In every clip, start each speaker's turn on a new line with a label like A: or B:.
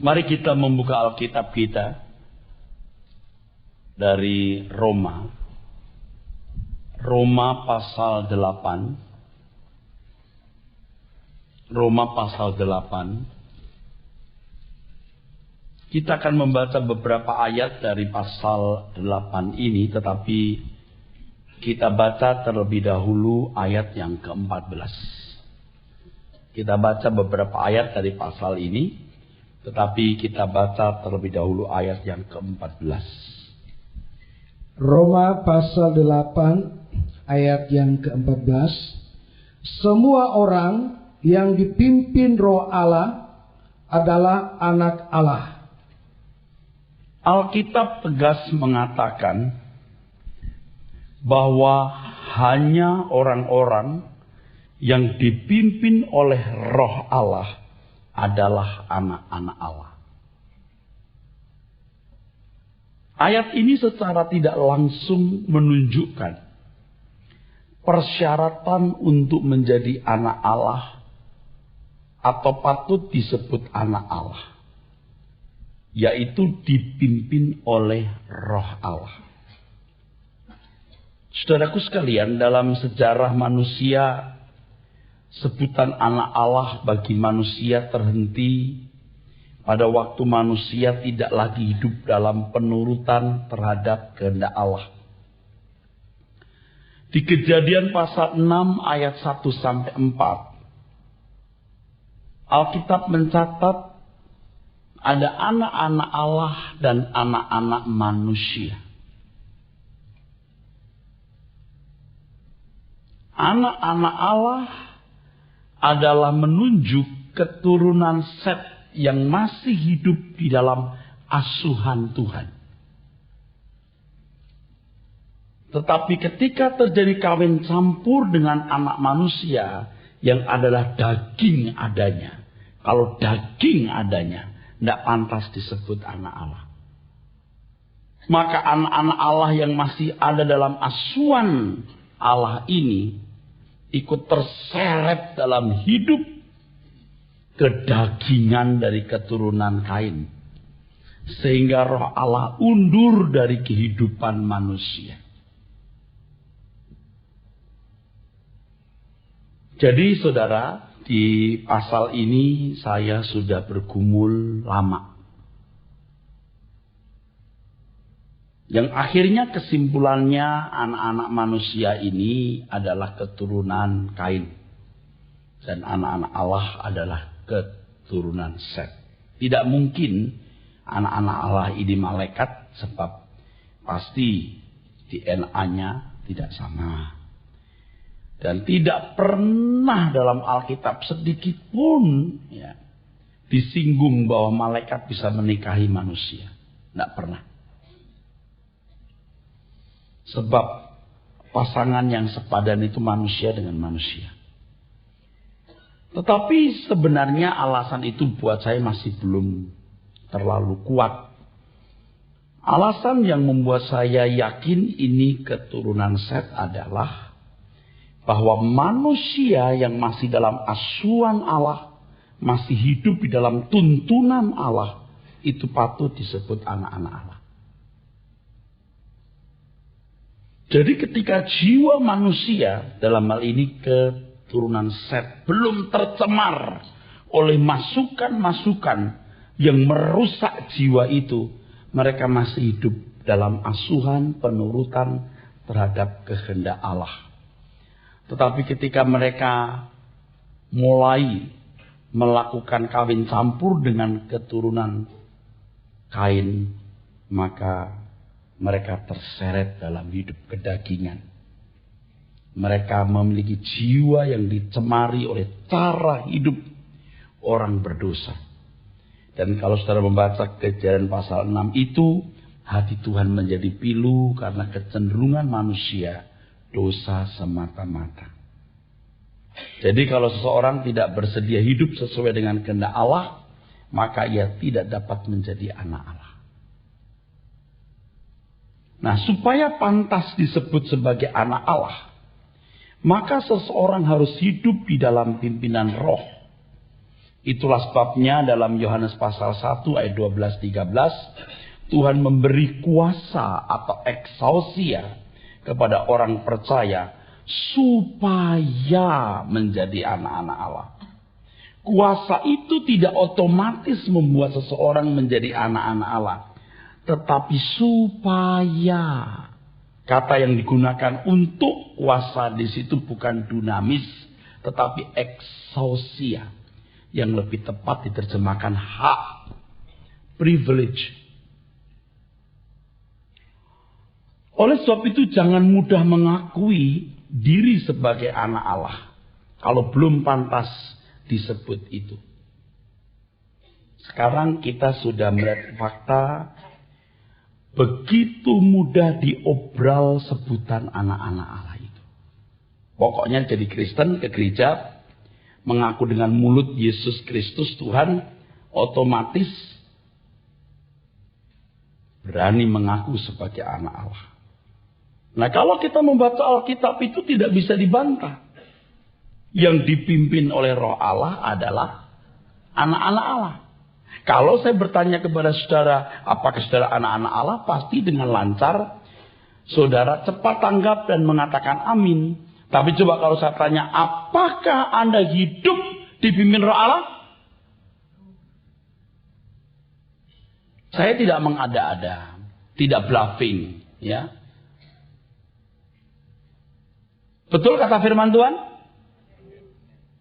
A: Mari kita membuka Alkitab kita dari Roma pasal 8. Roma pasal 8. Kita akan membaca beberapa ayat dari pasal 8 ini, tetapi kita baca terlebih dahulu ayat yang ke-14. Kita baca beberapa ayat dari pasal ini, tetapi kita baca terlebih dahulu ayat yang ke-14.
B: Roma pasal 8 ayat yang ke-14. Semua orang yang dipimpin Roh Allah adalah anak Allah.
A: Alkitab tegas mengatakan bahwa hanya orang-orang yang dipimpin oleh Roh Allah adalah anak-anak Allah. Ayat ini secara tidak langsung menunjukkan persyaratan untuk menjadi anak Allah atau patut disebut anak Allah, yaitu dipimpin oleh Roh Allah. Saudaraku sekalian, dalam sejarah manusia, sebutan anak Allah bagi manusia terhenti pada waktu manusia tidak lagi hidup dalam penurutan terhadap kehendak Allah. Di Kejadian pasal 6 ayat 1-4, Alkitab mencatat ada anak-anak Allah dan anak-anak manusia. Anak-anak Allah adalah menunjuk keturunan Set yang masih hidup di dalam asuhan Tuhan. Tetapi ketika terjadi kawin campur dengan anak manusia yang adalah daging adanya, kalau daging adanya, tidak pantas disebut anak Allah. Maka anak-anak Allah yang masih ada dalam asuhan Allah ini ikut terseret dalam hidup kedagingan dari keturunan Kain, sehingga Roh Allah undur dari kehidupan manusia. Jadi saudara, di pasal ini saya sudah bergumul lama, yang akhirnya kesimpulannya anak-anak manusia ini adalah keturunan Kain. Dan anak-anak Allah adalah keturunan Set. Tidak mungkin anak-anak Allah ini malaikat, sebab pasti DNA-nya tidak sama. Dan tidak pernah dalam Alkitab sedikit pun disinggung bahwa malaikat bisa menikahi manusia. Tidak pernah. Sebab pasangan yang sepadan itu manusia dengan manusia. Tetapi sebenarnya alasan itu buat saya masih belum terlalu kuat. Alasan yang membuat saya yakin ini keturunan Set adalah bahwa manusia yang masih dalam asuhan Allah, masih hidup di dalam tuntunan Allah, itu patut disebut anak-anak Allah. Jadi ketika jiwa manusia, dalam hal ini keturunan Set, belum tercemar oleh masukan-masukan yang merusak jiwa itu, mereka masih hidup dalam asuhan penurutan terhadap kehendak Allah. Tetapi ketika mereka mulai melakukan kawin campur dengan keturunan Kain, maka mereka terseret dalam hidup kedagingan. Mereka memiliki jiwa yang dicemari oleh cara hidup orang berdosa. Dan kalau saudara membaca Kejadian pasal 6 itu, hati Tuhan menjadi pilu karena kecenderungan manusia dosa semata-mata. Jadi kalau seseorang tidak bersedia hidup sesuai dengan kehendak Allah, maka ia tidak dapat menjadi anak Allah. Nah, supaya pantas disebut sebagai anak Allah, maka seseorang harus hidup di dalam pimpinan Roh. Itulah sebabnya dalam Yohanes pasal 1 ayat 12-13, Tuhan memberi kuasa atau exousia kepada orang percaya supaya menjadi anak-anak Allah. Kuasa itu tidak otomatis membuat seseorang menjadi anak-anak Allah, tetapi supaya. Kata yang digunakan untuk kuasa di situ bukan dunamis, tetapi exousia, yang lebih tepat diterjemahkan hak, privilege. Oleh sebab itu jangan mudah mengakui diri sebagai anak Allah kalau belum pantas disebut itu. Sekarang kita sudah melihat fakta, begitu mudah diobral sebutan anak-anak Allah itu. Pokoknya jadi Kristen ke gereja, mengaku dengan mulut Yesus Kristus Tuhan, otomatis berani mengaku sebagai anak Allah. Nah, kalau kita membaca Alkitab itu tidak bisa dibantah. Yang dipimpin oleh Roh Allah adalah anak-anak Allah. Kalau saya bertanya kepada saudara, apakah saudara anak-anak Allah? Pasti dengan lancar saudara cepat tanggap dan mengatakan amin. Tapi coba kalau saya tanya, apakah Anda hidup dipimpin Roh Allah? Saya tidak mengada-ada, tidak bluffing, ya. Betul kata firman Tuhan?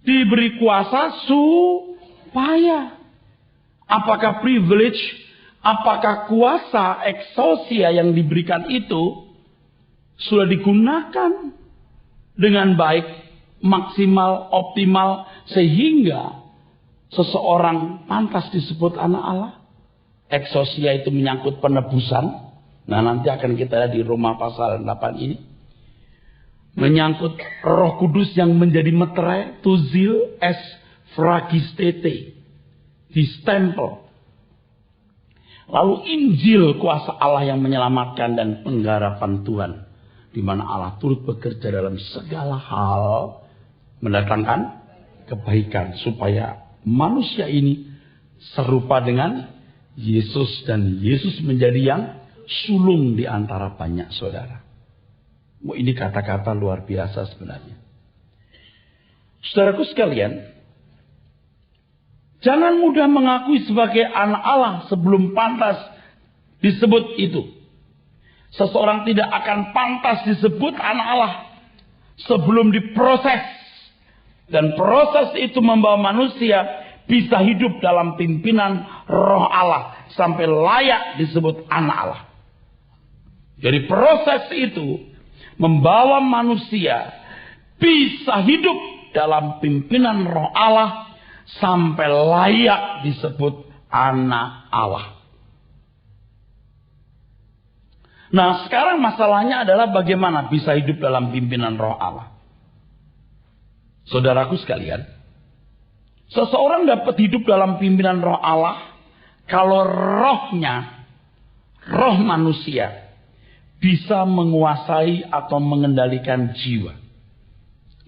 A: Diberi kuasa supaya. Apakah privilege, apakah kuasa exousia yang diberikan itu sudah digunakan dengan baik, maksimal, optimal, sehingga seseorang pantas disebut anak Allah? Exousia itu menyangkut penebusan. Nah, nanti akan kita lihat di Roma pasal 8 ini. Menyangkut Roh Kudus yang menjadi meterai, tuzil es fragistete, distempel. Lalu Injil kuasa Allah yang menyelamatkan dan penggarapan Tuhan, di mana Allah turut bekerja dalam segala hal, mendatangkan kebaikan supaya manusia ini serupa dengan Yesus, dan Yesus menjadi yang sulung di antara banyak saudara. Ini kata-kata luar biasa sebenarnya. Saudaraku sekalian, jangan mudah mengakui sebagai anak Allah sebelum pantas disebut itu. Seseorang tidak akan pantas disebut anak Allah sebelum diproses. Dan proses itu membawa manusia bisa hidup dalam pimpinan Roh Allah sampai layak disebut anak Allah. Jadi proses itu membawa manusia bisa hidup dalam pimpinan Roh Allah sampai layak disebut anak Allah. Nah, sekarang masalahnya adalah bagaimana bisa hidup dalam pimpinan Roh Allah. Saudaraku sekalian, seseorang dapat hidup dalam pimpinan Roh Allah kalau rohnya, roh manusia, bisa menguasai atau mengendalikan jiwa.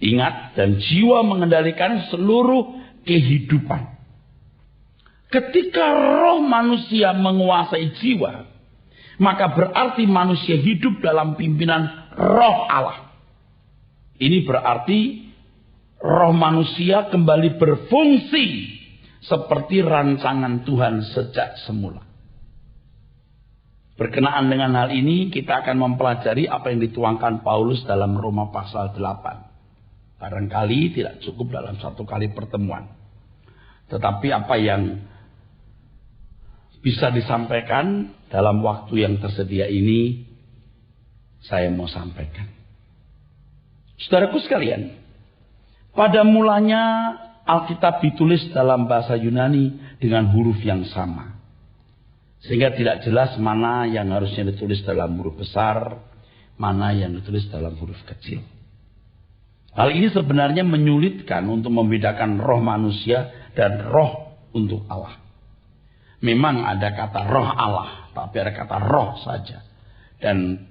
A: Ingat, dan jiwa mengendalikan seluruh kehidupan. Ketika roh manusia menguasai jiwa, maka berarti manusia hidup dalam pimpinan Roh Allah. Ini berarti roh manusia kembali berfungsi seperti rancangan Tuhan sejak semula. Berkenaan dengan hal ini, kita akan mempelajari apa yang dituangkan Paulus dalam Roma pasal 8. Barangkali tidak cukup dalam satu kali pertemuan. Tetapi apa yang bisa disampaikan dalam waktu yang tersedia ini, saya mau sampaikan. Saudaraku sekalian, pada mulanya Alkitab ditulis dalam bahasa Yunani dengan huruf yang sama. Sehingga tidak jelas mana yang harusnya ditulis dalam huruf besar, mana yang ditulis dalam huruf kecil. Hal ini sebenarnya menyulitkan untuk membedakan roh manusia dan roh untuk Allah. Memang ada kata roh Allah, tapi ada kata roh saja. Dan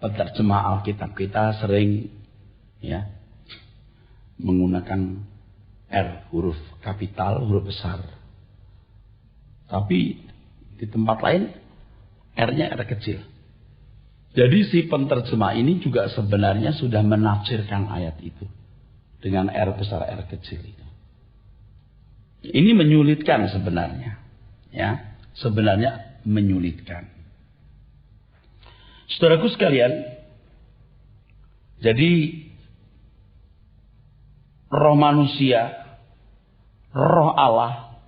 A: penerjemah Alkitab kita sering menggunakan R, huruf kapital, huruf besar. Tapi di tempat lain R-nya R kecil. Jadi si penterjemah ini juga sebenarnya sudah menafsirkan ayat itu dengan R besar R kecil itu. Ini menyulitkan sebenarnya, ya, sebenarnya menyulitkan. Saudaraku sekalian, jadi roh manusia, roh Allah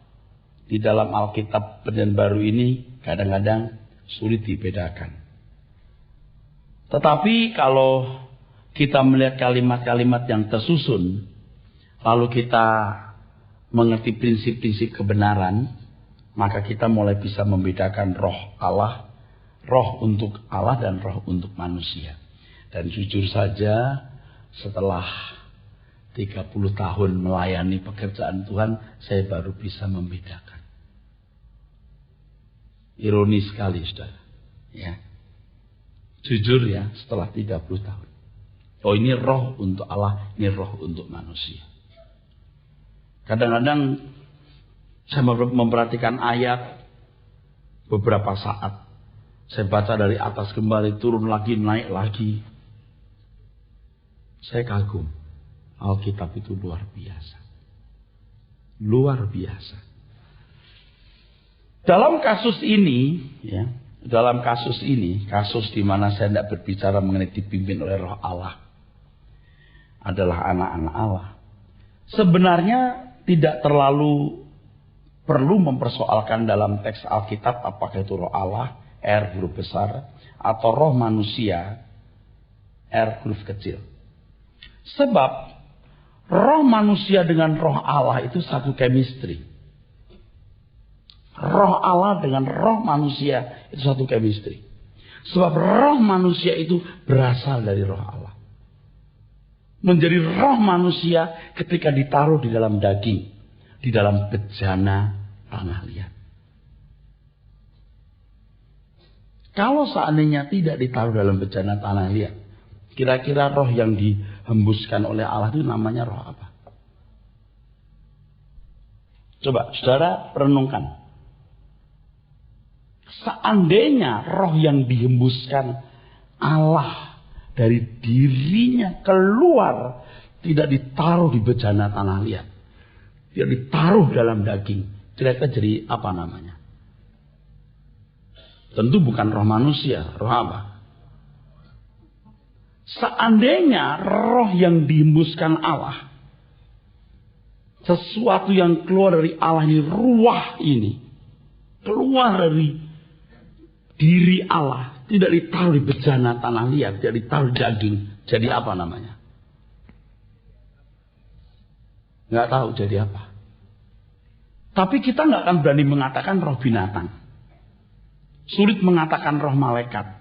A: di dalam Alkitab Perjanjian Baru ini kadang-kadang sulit dibedakan. Tetapi kalau kita melihat kalimat-kalimat yang tersusun, lalu kita mengerti prinsip-prinsip kebenaran, maka kita mulai bisa membedakan roh Allah, roh untuk Allah dan roh untuk manusia. Dan jujur saja, setelah 30 tahun melayani pekerjaan Tuhan, saya baru bisa membedakan. Ironis sekali, saudara. Ya. Jujur ya, setelah 30 tahun. Oh, ini roh untuk Allah, ini roh untuk manusia. Kadang-kadang saya memperhatikan ayat beberapa saat. Saya baca dari atas kembali, turun lagi, naik lagi. Saya kagum. Alkitab itu luar biasa. Luar biasa. Dalam kasus ini, ya, dalam kasus ini, kasus di mana saya tidak berbicara mengenai dipimpin oleh roh Allah, adalah anak-anak Allah. Sebenarnya tidak terlalu perlu mempersoalkan dalam teks Alkitab apakah itu roh Allah, R huruf besar, atau roh manusia, R huruf kecil. Sebab roh manusia dengan roh Allah itu satu chemistry. Roh Allah dengan roh manusia itu satu chemistry. Sebab roh manusia itu berasal dari roh Allah. Menjadi roh manusia ketika ditaruh di dalam daging, di dalam bejana tanah liat. Kalau seandainya tidak ditaruh dalam bejana tanah liat, kira-kira roh yang dihembuskan oleh Allah itu namanya roh apa? Coba saudara renungkan. Seandainya roh yang dihembuskan Allah dari dirinya keluar, tidak ditaruh di bejana tanah liat, tidak ditaruh dalam daging, kira-kira jadi apa namanya? Tentu bukan roh manusia, roh apa? Seandainya roh yang dihembuskan Allah, sesuatu yang keluar dari Allah ini, ruah ini, keluar dari diri Allah, tidak ditaruh di bejana tanah liat, tidak ditaruh di daging, jadi apa namanya? Nggak tahu jadi apa. Tapi kita nggak akan berani mengatakan roh binatang. Sulit mengatakan roh malaikat.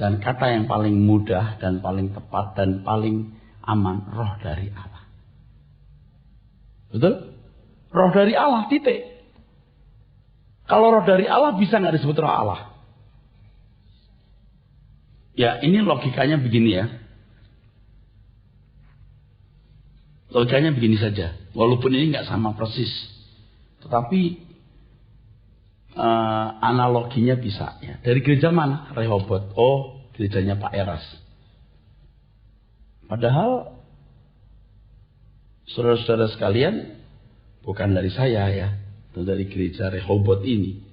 A: Dan kata yang paling mudah dan paling tepat dan paling aman, roh dari Allah. Betul? Roh dari Allah, titik. Kalau roh dari Allah bisa nggak disebut roh Allah? Ya, ini logikanya begini ya. Logikanya begini saja. Walaupun ini nggak sama persis, tetapi analoginya bisa. Ya. Dari gereja mana? Rehobot. Oh, gerejanya Pak Eras. Padahal saudara-saudara sekalian, bukan dari saya ya. Dari gereja Rehobot ini.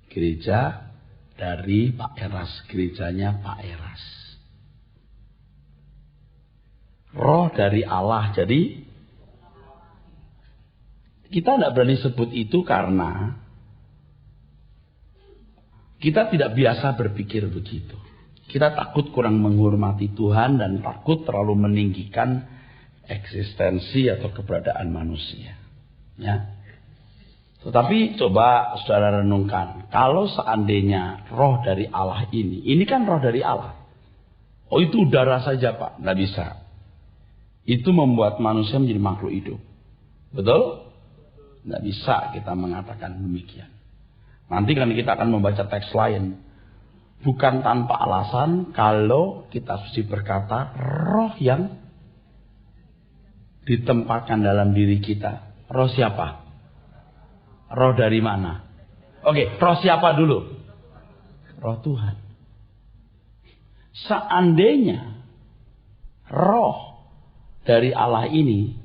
A: Gereja dari Pak Eras. Gerejanya Pak Eras. Roh dari Allah. Jadi kita tidak berani sebut itu karena kita tidak biasa berpikir begitu. Kita takut kurang menghormati Tuhan dan takut terlalu meninggikan eksistensi atau keberadaan manusia. Ya. Tetapi coba saudara renungkan, kalau seandainya roh dari Allah ini kan roh dari Allah. Oh, itu udara saja Pak, nggak bisa. Itu membuat manusia menjadi makhluk hidup. Betul? Nggak bisa kita mengatakan demikian. Nanti kan kita akan membaca teks lain. Bukan tanpa alasan kalau kita suci berkata roh yang ditempatkan dalam diri kita. Roh siapa? Roh dari mana? Oke, roh siapa dulu? Roh Tuhan. Seandainya roh dari Allah ini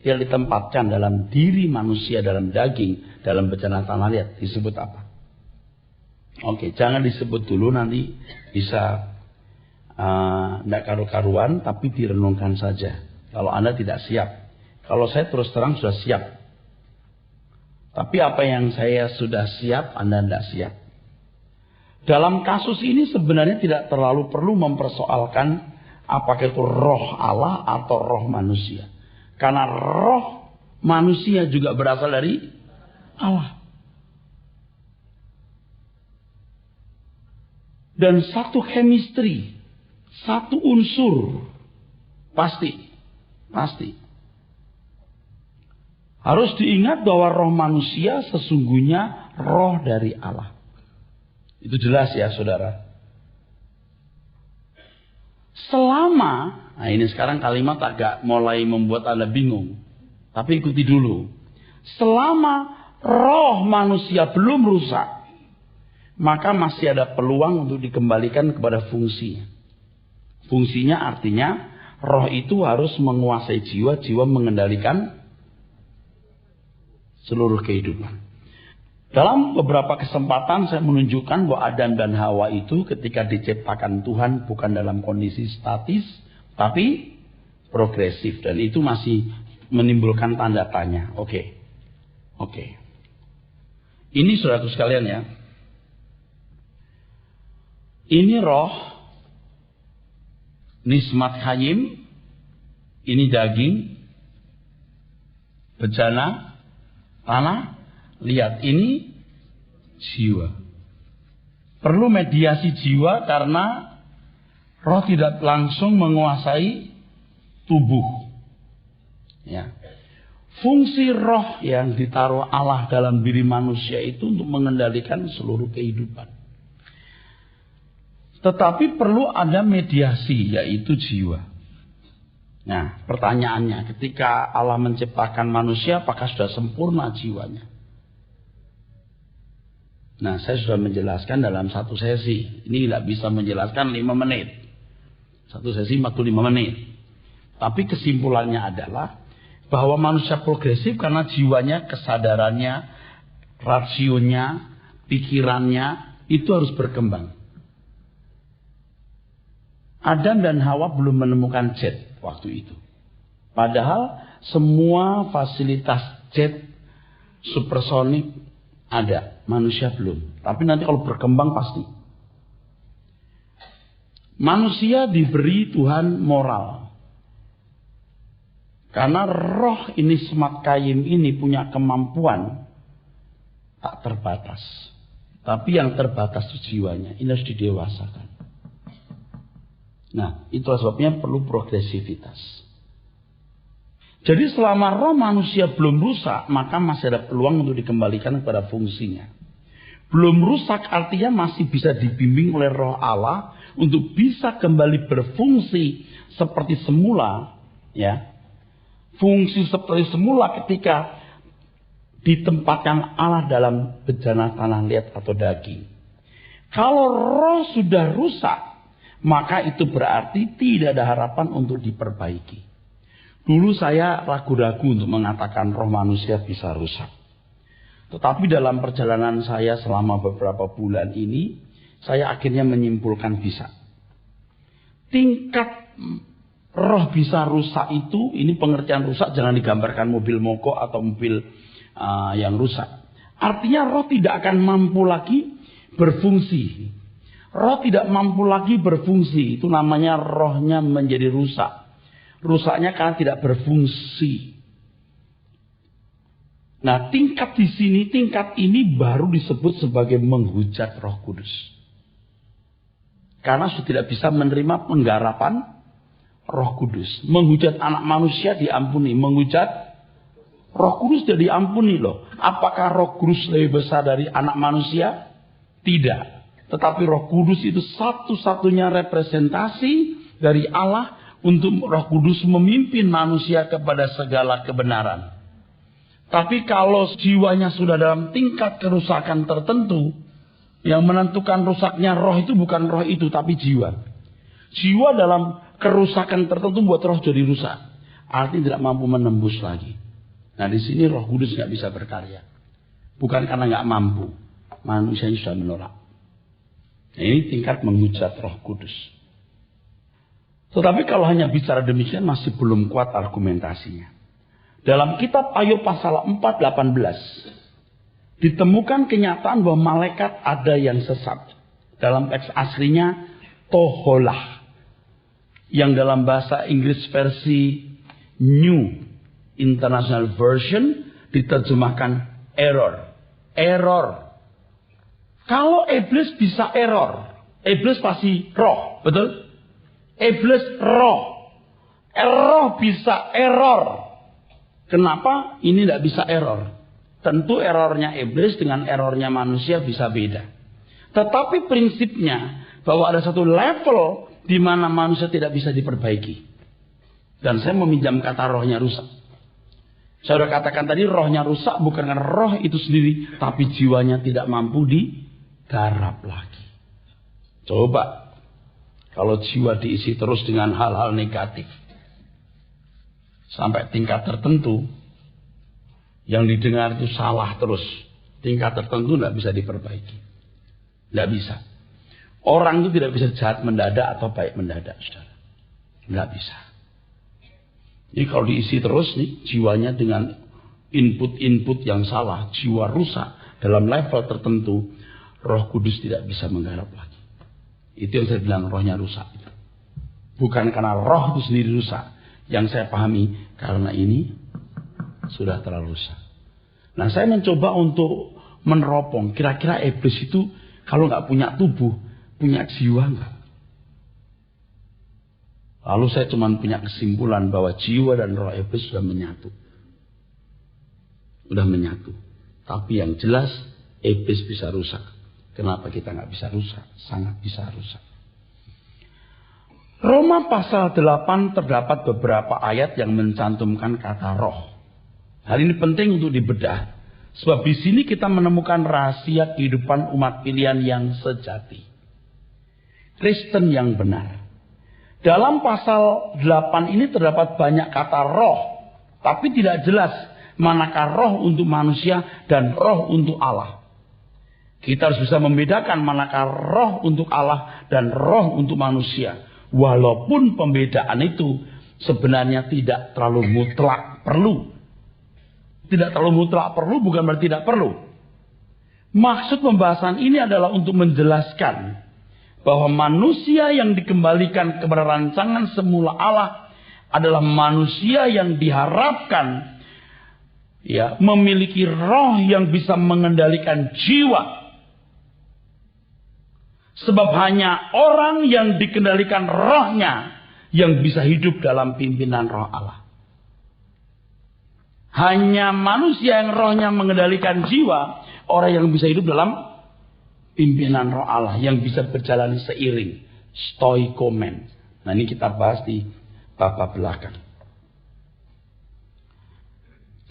A: dia ditempatkan dalam diri manusia, dalam daging, dalam bejana tanah liat, disebut apa? Oke, jangan disebut dulu, nanti bisa tidak karu-karuan, tapi direnungkan saja. Kalau Anda tidak siap. Kalau saya terus terang sudah siap. Tapi apa yang saya sudah siap, Anda tidak siap. Dalam kasus ini sebenarnya tidak terlalu perlu mempersoalkan apakah itu roh Allah atau roh manusia. Karena roh manusia juga berasal dari Allah. Dan satu chemistry, satu unsur, pasti. Harus diingat bahwa roh manusia sesungguhnya roh dari Allah. Itu jelas ya saudara. Selama, nah ini sekarang kalimat agak mulai membuat Anda bingung. Tapi ikuti dulu. Selama roh manusia belum rusak, maka masih ada peluang untuk dikembalikan kepada fungsinya. Fungsinya artinya roh itu harus menguasai jiwa, jiwa mengendalikan seluruh kehidupan. Dalam beberapa kesempatan saya menunjukkan bahwa Adam dan Hawa itu ketika diciptakan Tuhan bukan dalam kondisi statis, tapi progresif. Dan itu masih menimbulkan tanda tanya. Oke. Ini saudaraku sekalian ya. Ini roh, nismat hayim, ini daging, bejana, tanah, lihat ini jiwa. Perlu mediasi jiwa karena roh tidak langsung menguasai tubuh. Ya. Fungsi roh yang ditaruh Allah dalam diri manusia itu untuk mengendalikan seluruh kehidupan. Tetapi perlu ada mediasi, yaitu jiwa. Nah, pertanyaannya, ketika Allah menciptakan manusia, apakah sudah sempurna jiwanya? Nah, saya sudah menjelaskan dalam satu sesi. Ini tidak bisa menjelaskan 5 menit. Satu sesi 45 menit. Tapi kesimpulannya adalah bahwa manusia progresif karena jiwanya, kesadarannya, rasionya, pikirannya, itu harus berkembang. Adam dan Hawa belum menemukan jet waktu itu. Padahal semua fasilitas jet supersonik ada, manusia belum. Tapi nanti kalau berkembang pasti. Manusia diberi Tuhan moral. Karena roh ini semat kayim ini punya kemampuan tak terbatas. Tapi yang terbatas itu jiwanya. Ini harus didewasakan. Nah, itulah sebabnya perlu progresivitas. Jadi selama roh manusia belum rusak, maka masih ada peluang untuk dikembalikan kepada fungsinya. Belum rusak artinya masih bisa dibimbing oleh roh Allah untuk bisa kembali berfungsi seperti semula. Ya, fungsi seperti semula ketika ditempatkan Allah dalam bejana tanah liat atau daging. Kalau roh sudah rusak, maka itu berarti tidak ada harapan untuk diperbaiki. Dulu saya ragu-ragu untuk mengatakan roh manusia bisa rusak. Tetapi dalam perjalanan saya selama beberapa bulan ini, saya akhirnya menyimpulkan bisa. Tingkat roh bisa rusak itu, ini pengertian rusak jangan digambarkan mobil mogok atau mobil yang rusak. Artinya roh tidak akan mampu lagi berfungsi. Roh tidak mampu lagi berfungsi. Itu namanya rohnya menjadi rusak. Rusaknya karena tidak berfungsi. Nah, tingkat ini baru disebut sebagai menghujat Roh Kudus. Karena sudah tidak bisa menerima penggarapan Roh Kudus. Menghujat anak manusia diampuni. Menghujat Roh Kudus sudah diampuni loh. Apakah Roh Kudus lebih besar dari anak manusia? Tidak. Tetapi Roh Kudus itu satu-satunya representasi dari Allah untuk Roh Kudus memimpin manusia kepada segala kebenaran. Tapi kalau jiwanya sudah dalam tingkat kerusakan tertentu, yang menentukan rusaknya roh itu bukan roh itu, tapi jiwa. Jiwa dalam kerusakan tertentu buat roh jadi rusak. Artinya tidak mampu menembus lagi. Nah di sini Roh Kudus nggak bisa berkarya. Bukan karena nggak mampu, manusianya sudah menolak. Nah, ini tingkat menghujat Roh Kudus. Tetapi kalau hanya bicara demikian masih belum kuat argumentasinya. Dalam kitab Ayub pasal 4:18 ditemukan kenyataan bahwa malaikat ada yang sesat. Dalam teks aslinya toholah. Yang dalam bahasa Inggris versi New International Version diterjemahkan error. Error. Kalau iblis bisa error, iblis pasti roh, betul? Iblis roh. Roh bisa error. Kenapa ini tidak bisa error? Tentu errornya iblis dengan errornya manusia bisa beda. Tetapi prinsipnya bahwa ada satu level di mana manusia tidak bisa diperbaiki. Dan saya meminjam kata rohnya rusak. Saya sudah katakan tadi rohnya rusak bukan karena roh itu sendiri, tapi jiwanya tidak mampu digarap lagi. Coba kalau jiwa diisi terus dengan hal-hal negatif sampai tingkat tertentu, yang didengar itu salah terus. Tingkat tertentu tidak bisa diperbaiki. Tidak bisa. Orang itu tidak bisa jahat mendadak atau baik mendadak, saudara. Tidak bisa. Jadi kalau diisi terus nih, jiwanya dengan input-input yang salah, jiwa rusak dalam level tertentu, Roh Kudus tidak bisa menggarap lagi. Itu yang saya bilang rohnya rusak. Bukan karena roh itu sendiri rusak. Yang saya pahami karena ini sudah terlalu rusak. Nah saya mencoba untuk meneropong. Kira-kira iblis itu kalau nggak punya tubuh, punya jiwa nggak? Lalu saya cuma punya kesimpulan bahwa jiwa dan roh iblis sudah menyatu. Sudah menyatu. Tapi yang jelas iblis bisa rusak. Kenapa kita nggak bisa rusak? Sangat bisa rusak. Roma pasal 8 terdapat beberapa ayat yang mencantumkan kata roh. Hal ini penting untuk dibedah. Sebab di sini kita menemukan rahasia kehidupan umat pilihan yang sejati. Kristen yang benar. Dalam pasal 8 ini terdapat banyak kata roh. Tapi tidak jelas manakah roh untuk manusia dan roh untuk Allah. Kita harus bisa membedakan manakah roh untuk Allah dan roh untuk manusia. Walaupun pembedaan itu sebenarnya tidak terlalu mutlak perlu. Tidak terlalu mutlak perlu bukan berarti tidak perlu. Maksud pembahasan ini adalah untuk menjelaskan bahwa manusia yang dikembalikan kepada rancangan semula Allah adalah manusia yang diharapkan memiliki roh yang bisa mengendalikan jiwa. Sebab hanya orang yang dikendalikan rohnya yang bisa hidup dalam pimpinan roh Allah. Hanya manusia yang rohnya mengendalikan jiwa, orang yang bisa hidup dalam pimpinan roh Allah, yang bisa berjalan seiring, stoikomen. Nah ini kita bahas di bab belakang.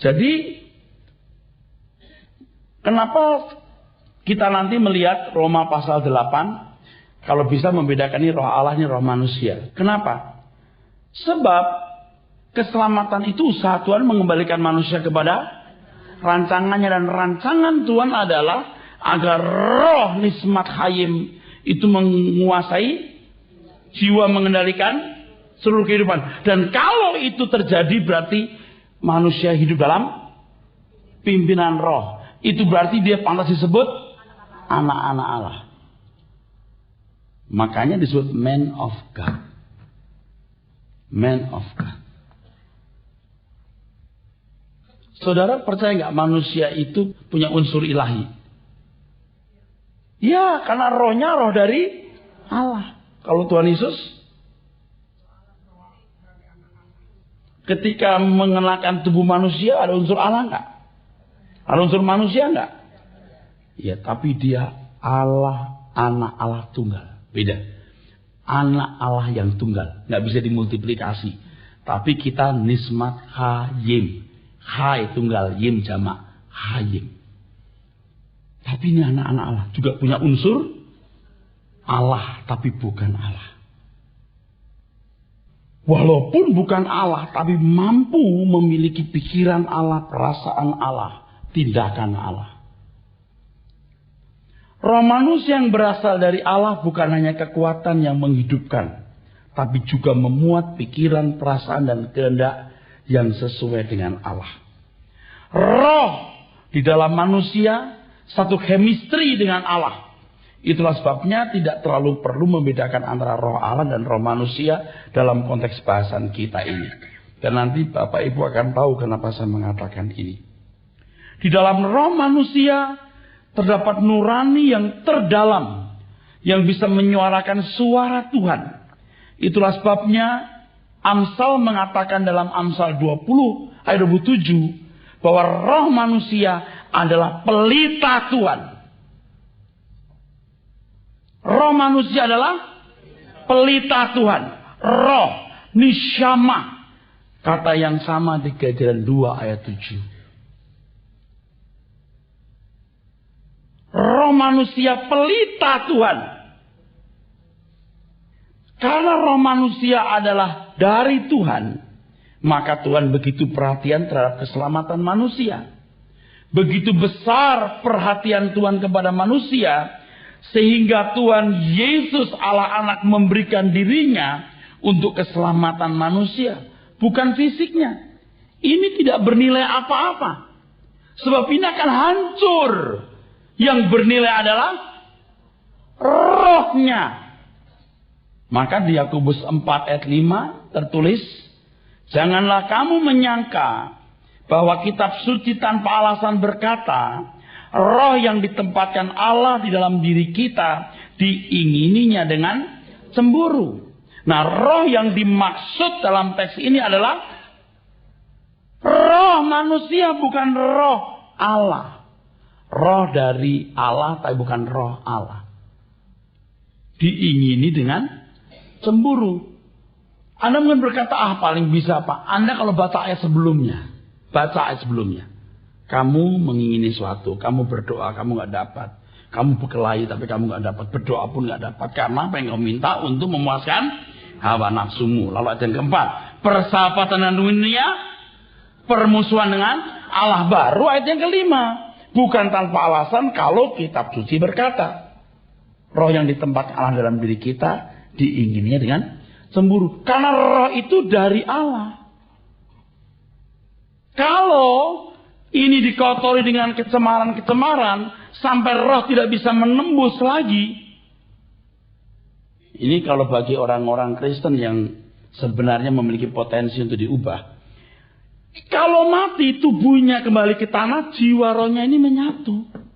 A: Jadi kenapa kita nanti melihat Roma pasal 8, kalau bisa membedakan ini roh Allah, ini roh manusia. Kenapa? Sebab keselamatan itu usaha Tuhan mengembalikan manusia kepada rancangannya. Dan rancangan Tuhan adalah agar roh nismat hayim itu menguasai jiwa, mengendalikan seluruh kehidupan. Dan kalau itu terjadi berarti manusia hidup dalam pimpinan roh. Itu berarti dia pantas disebut anak-anak Allah. Makanya disebut man of God. Man of God. Saudara percaya nggak manusia itu punya unsur ilahi? Ya, karena rohnya roh dari Allah. Kalau Tuhan Yesus ketika mengenakan tubuh manusia ada unsur Allah nggak? Ada unsur manusia nggak? Ya, tapi dia Allah, anak Allah tunggal. Beda. anak Allah yang tunggal. Nggak bisa dimultiplikasi. Tapi kita nismat hayim. Hai tunggal, yim jamak, hayim. Tapi ini anak-anak Allah juga punya unsur Allah, tapi bukan Allah. Walaupun bukan Allah, tapi mampu memiliki pikiran Allah, perasaan Allah, tindakan Allah. Roh manusia yang berasal dari Allah bukan hanya kekuatan yang menghidupkan, tapi juga memuat pikiran, perasaan, dan kehendak yang sesuai dengan Allah. Roh di dalam manusia satu chemistry dengan Allah. Itulah sebabnya tidak terlalu perlu membedakan antara roh Allah dan roh manusia dalam konteks bahasan kita ini. Dan nanti Bapak Ibu akan tahu kenapa saya mengatakan ini. Di dalam roh manusia terdapat nurani yang terdalam, yang bisa menyuarakan suara Tuhan. Itulah sebabnya Amsal mengatakan dalam Amsal 20 ayat 27 bahwa roh manusia adalah pelita Tuhan. Roh manusia adalah pelita Tuhan. Roh, nishama. Kata yang sama di Kejadian 2 ayat 7. Roh manusia pelita Tuhan. Karena roh manusia adalah dari Tuhan, maka Tuhan begitu perhatian terhadap keselamatan manusia. Begitu besar perhatian Tuhan kepada manusia, sehingga Tuhan Yesus Allah Anak memberikan dirinya untuk keselamatan manusia. Bukan fisiknya. Ini tidak bernilai apa-apa. Sebab ini akan hancur. Yang bernilai adalah rohnya. Maka di Yakobus 4 ayat 5 tertulis, janganlah kamu menyangka bahwa kitab suci tanpa alasan berkata, roh yang ditempatkan Allah di dalam diri kita diingininya dengan cemburu. Nah, roh yang dimaksud dalam teks ini adalah roh manusia, bukan roh Allah. Roh dari Allah, tapi bukan roh Allah. Diingini dengan cemburu. Anda mungkin berkata, paling bisa Pak. Anda kalau baca ayat sebelumnya. Kamu mengingini suatu, kamu berdoa, kamu gak dapat. Kamu berkelahi, tapi kamu gak dapat. Berdoa pun gak dapat. Karena apa yang kau minta untuk memuaskan hawa nafsumu. Lalu ayat yang keempat, persahabatan dengan dunia, permusuhan dengan Allah. Baru ayat yang kelima, bukan tanpa alasan kalau kitab suci berkata, roh yang ditempatkan Allah dalam diri kita diingininya dengan cemburu. Karena roh itu dari Allah. Kalau ini dikotori dengan kecemaran-kecemaran sampai roh tidak bisa menembus lagi. Ini kalau bagi orang-orang Kristen yang sebenarnya memiliki potensi untuk diubah. Kalau mati tubuhnya kembali ke tanah, jiwa rohnya ini menyatu.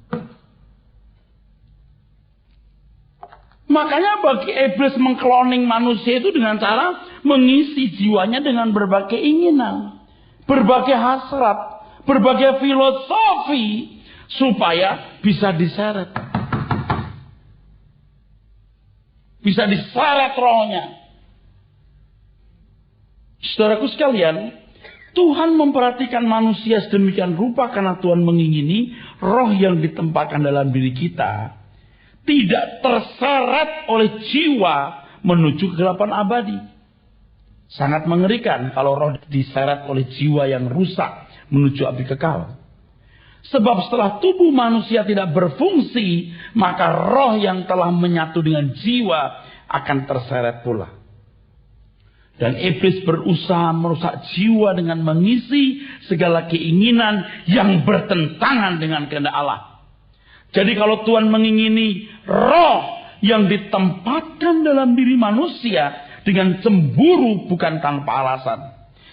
A: Makanya bagi iblis mengkloning manusia itu dengan cara mengisi jiwanya dengan berbagai keinginan, berbagai hasrat, berbagai filosofi supaya bisa diseret. Bisa diseret rohnya. Saudaraku sekalian, Tuhan memperhatikan manusia sedemikian rupa karena Tuhan mengingini roh yang ditempatkan dalam diri kita tidak terseret oleh jiwa menuju kegelapan abadi. Sangat mengerikan kalau roh diseret oleh jiwa yang rusak menuju api kekal. Sebab setelah tubuh manusia tidak berfungsi, maka roh yang telah menyatu dengan jiwa akan terseret pula. Dan iblis berusaha merusak jiwa dengan mengisi segala keinginan yang bertentangan dengan kehendak Allah. Jadi kalau Tuhan mengingini roh yang ditempatkan dalam diri manusia dengan cemburu bukan tanpa alasan.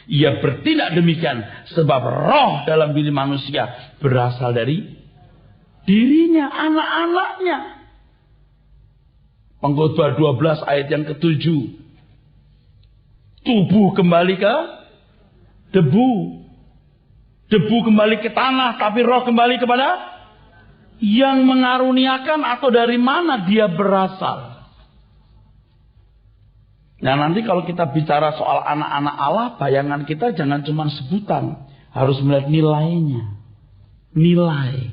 A: Ia bertindak demikian sebab roh dalam diri manusia berasal dari dirinya, anak-anaknya. Pengkhotbah 12 ayat yang ke-7. Tubuh kembali ke debu. Debu kembali ke tanah, tapi roh kembali kepada yang mengaruniakan atau dari mana dia berasal. Nah, nanti kalau kita bicara soal anak-anak Allah, bayangan kita jangan cuma sebutan, harus melihat nilainya. Nilai,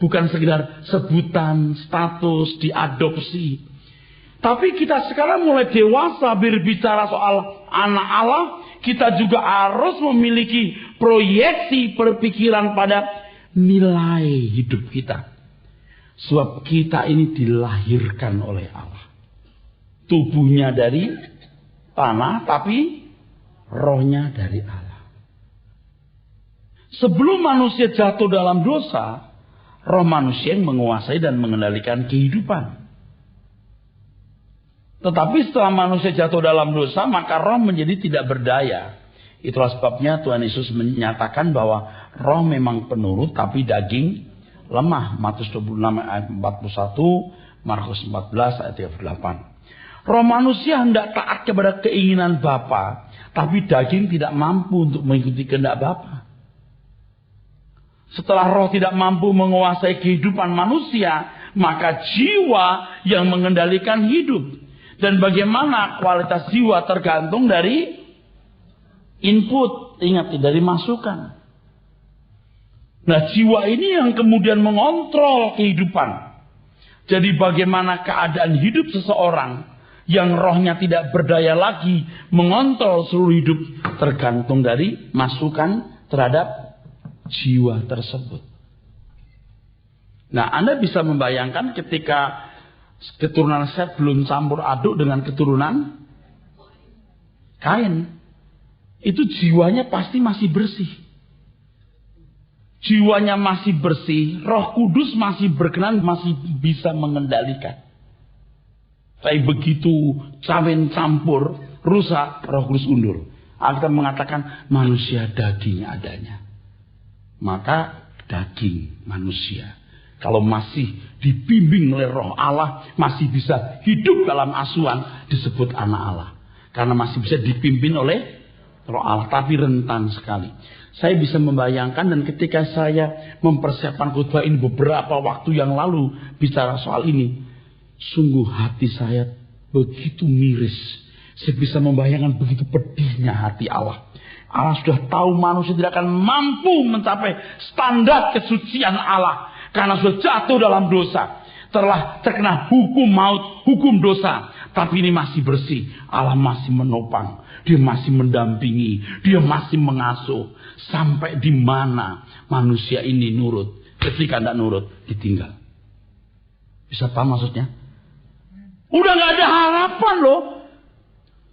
A: bukan sekedar sebutan, status, diadopsi. Tapi kita sekarang mulai dewasa berbicara soal anak Allah, kita juga harus memiliki proyeksi berpikiran pada nilai hidup kita. Sebab kita ini dilahirkan oleh Allah. Tubuhnya dari tanah, tapi rohnya dari Allah. Sebelum manusia jatuh dalam dosa, roh manusia yang menguasai dan mengendalikan kehidupan. Tetapi setelah manusia jatuh dalam dosa, maka roh menjadi tidak berdaya. Itulah sebabnya Tuhan Yesus menyatakan bahwa roh memang penurut, tapi daging lemah. Matius 26 ayat 41, Markus 14 ayat 38. Roh manusia hendak taat kepada keinginan Bapa, tapi daging tidak mampu untuk mengikuti kehendak Bapa. Setelah roh tidak mampu menguasai kehidupan manusia, maka jiwa yang mengendalikan hidup. Dan bagaimana kualitas jiwa tergantung dari input, ingat, dari masukan. Nah, jiwa ini yang kemudian mengontrol kehidupan. Jadi bagaimana keadaan hidup seseorang yang rohnya tidak berdaya lagi mengontrol seluruh hidup tergantung dari masukan terhadap jiwa tersebut. Nah, Anda bisa membayangkan ketika keturunan Set belum campur aduk dengan keturunan Kain, itu jiwanya pasti masih bersih. Jiwanya masih bersih, Roh Kudus masih berkenan, masih bisa mengendalikan. Tapi begitu kawin campur, rusak, Roh Kudus undur. Alkitab mengatakan manusia daging adanya. Maka daging manusia, kalau masih dibimbing oleh Roh Allah, masih bisa hidup dalam asuhan, disebut anak Allah. Karena masih bisa dipimpin oleh Roh Allah, tapi rentan sekali. Saya bisa membayangkan, dan ketika saya mempersiapkan khotbah ini beberapa waktu yang lalu bicara soal ini, sungguh hati saya begitu miris. Saya bisa membayangkan begitu pedihnya hati Allah. Allah sudah tahu manusia tidak akan mampu mencapai standar kesucian Allah. Karena sudah jatuh dalam dosa. Telah terkena hukum maut, hukum dosa. Tapi ini masih bersih. Allah masih menopang. Dia masih mendampingi. Dia masih mengasuh. Sampai di mana manusia ini nurut. Ketika tidak nurut, ditinggal. Bisa paham maksudnya? Udah gak ada harapan loh.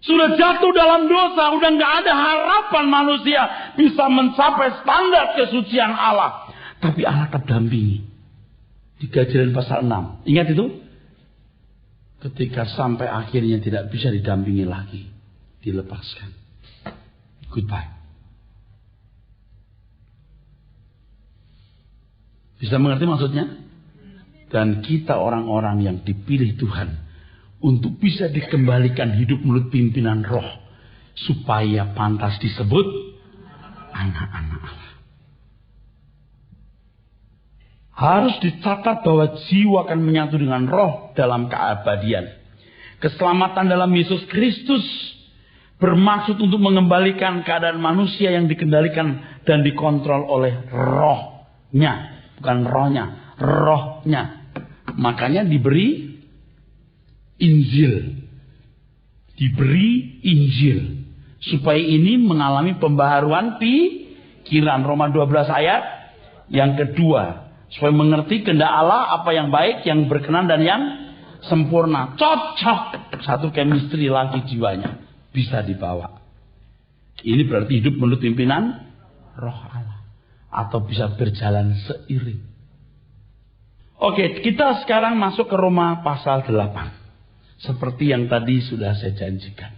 A: Sudah jatuh dalam dosa, udah gak ada harapan manusia bisa mencapai standar kesucian Allah. Tapi Allah tetap dampingi. Di Kejadian pasal 6. Ingat itu? Ketika sampai akhirnya tidak bisa didampingi lagi, dilepaskan. Goodbye. Bisa mengerti maksudnya? Dan kita orang-orang yang dipilih Tuhan untuk bisa dikembalikan hidup menurut pimpinan roh, supaya pantas disebut anak-anak Allah. Harus dicatat bahwa jiwa akan menyatu dengan roh dalam keabadian. Keselamatan dalam Yesus Kristus bermaksud untuk mengembalikan keadaan manusia yang dikendalikan dan dikontrol oleh rohnya. Bukan rohnya, rohnya. Makanya diberi Injil. Diberi Injil. Supaya ini mengalami pembaharuan pikiran. Roma 12 ayat yang kedua. Supaya mengerti kehendak Allah, apa yang baik, yang berkenan, dan yang sempurna. Cocok. Satu chemistry lagi jiwanya. Bisa dibawa. Ini berarti hidup menurut pimpinan roh Allah. Atau bisa berjalan seiring. Oke, kita sekarang masuk ke Roma pasal 8. Seperti yang tadi sudah saya janjikan.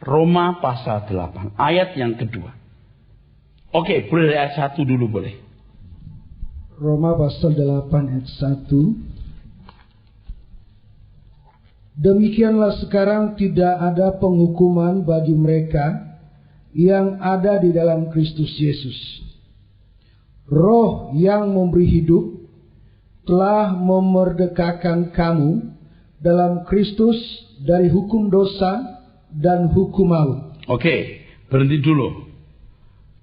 A: Roma pasal 8. Ayat yang kedua. Oke, boleh dari ayat 1 dulu boleh.
B: Roma pasal 8 ayat 1. Demikianlah sekarang tidak ada penghukuman bagi mereka yang ada di dalam Kristus Yesus. Roh yang memberi hidup telah memerdekakan kamu dalam Kristus dari hukum dosa dan hukum maut.
A: Oke, berhenti dulu.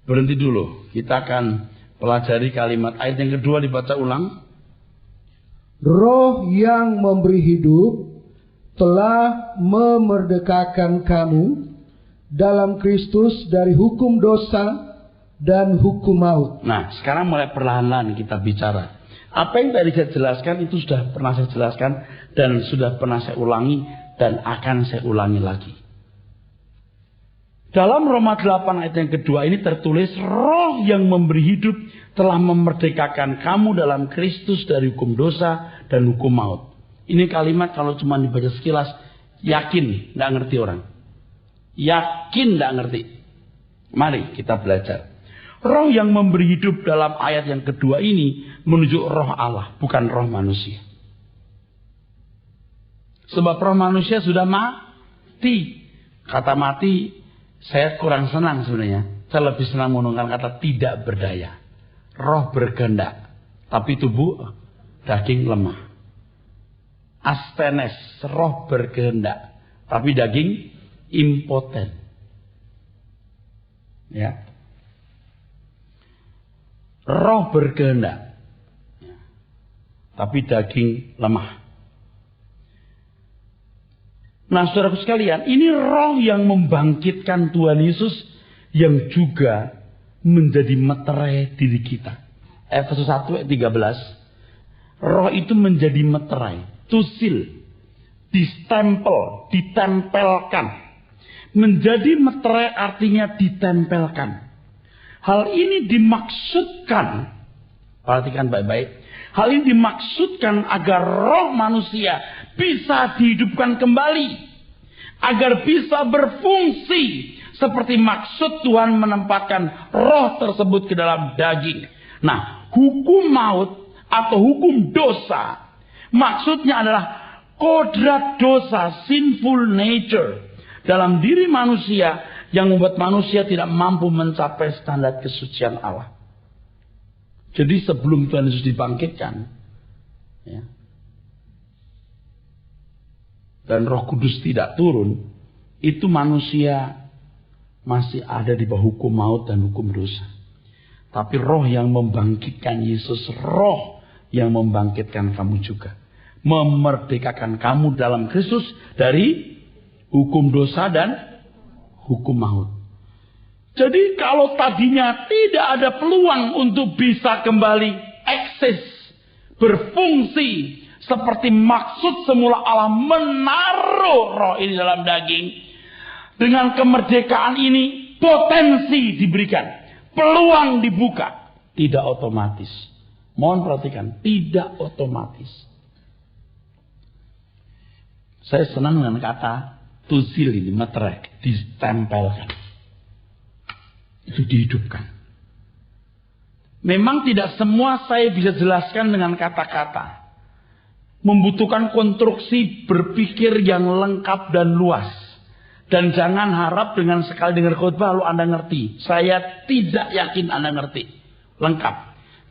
A: Berhenti dulu. Kita akan pelajari kalimat ayat yang kedua, dibaca ulang.
B: Roh yang memberi hidup telah memerdekakan kamu dalam Kristus dari hukum dosa dan hukum maut.
A: Nah, sekarang mulai perlahan-lahan kita bicara. Apa yang tadi saya jelaskan itu sudah pernah saya jelaskan dan sudah pernah saya ulangi dan akan saya ulangi lagi. Dalam Roma 8 ayat yang kedua ini tertulis, roh yang memberi hidup telah memerdekakan kamu dalam Kristus dari hukum dosa dan hukum maut. Ini kalimat kalau cuma dibaca sekilas, yakin nggak ngerti orang. Yakin nggak ngerti. Mari kita belajar. Roh yang memberi hidup dalam ayat yang kedua ini menunjuk roh Allah, bukan roh manusia. Sebab roh manusia sudah mati. Kata mati saya kurang senang sebenarnya. Saya lebih senang menggunakan kata tidak berdaya. Roh berkehendak, tapi tubuh daging lemah. Astenes, roh berkehendak, tapi daging impoten. Ya. Roh berkehendak, tapi daging lemah. Nah, saudaraku sekalian, ini roh yang membangkitkan Tuhan Yesus yang juga menjadi meterai diri kita. Efesus 1 ayat 13. Roh itu menjadi meterai, tusil, distempel, ditempelkan. Menjadi meterai artinya ditempelkan. Hal ini dimaksudkan, perhatikan baik-baik. Hal ini dimaksudkan agar roh manusia bisa dihidupkan kembali. Agar bisa berfungsi seperti maksud Tuhan menempatkan roh tersebut ke dalam daging. Nah, hukum maut atau hukum dosa maksudnya adalah kodrat dosa, sinful nature dalam diri manusia yang membuat manusia tidak mampu mencapai standar kesucian Allah. Jadi sebelum Tuhan Yesus dibangkitkan, ya, dan Roh Kudus tidak turun, itu manusia masih ada di bawah hukum maut dan hukum dosa. Tapi roh yang membangkitkan Yesus, roh yang membangkitkan kamu juga. Memerdekakan kamu dalam Kristus dari hukum dosa dan hukum maut. Jadi kalau tadinya tidak ada peluang untuk bisa kembali eksis, berfungsi seperti maksud semula Allah menaruh roh ini dalam daging. Dengan kemerdekaan ini potensi diberikan, peluang dibuka, tidak otomatis. Mohon perhatikan, tidak otomatis. Saya senang dengan kata tusil ini, meterek, ditempelkan. Itu dihidupkan. Memang tidak semua saya bisa jelaskan dengan kata-kata. Membutuhkan konstruksi berpikir yang lengkap dan luas. Dan jangan harap dengan sekali dengar khotbah lalu Anda ngerti. Saya tidak yakin Anda ngerti. Lengkap.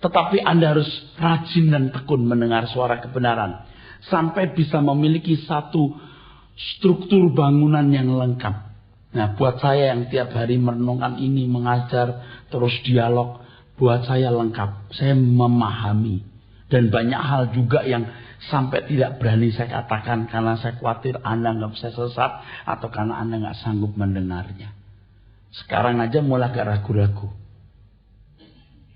A: Tetapi Anda harus rajin dan tekun mendengar suara kebenaran. Sampai bisa memiliki satu struktur bangunan yang lengkap. Nah, buat saya yang tiap hari merenungkan ini, mengajar, terus dialog, buat saya lengkap. Saya memahami. Dan banyak hal juga yang sampai tidak berani saya katakan karena saya khawatir Anda nggak bisa sesat atau karena Anda nggak sanggup mendengarnya. Sekarang aja mulai agak ragu-ragu.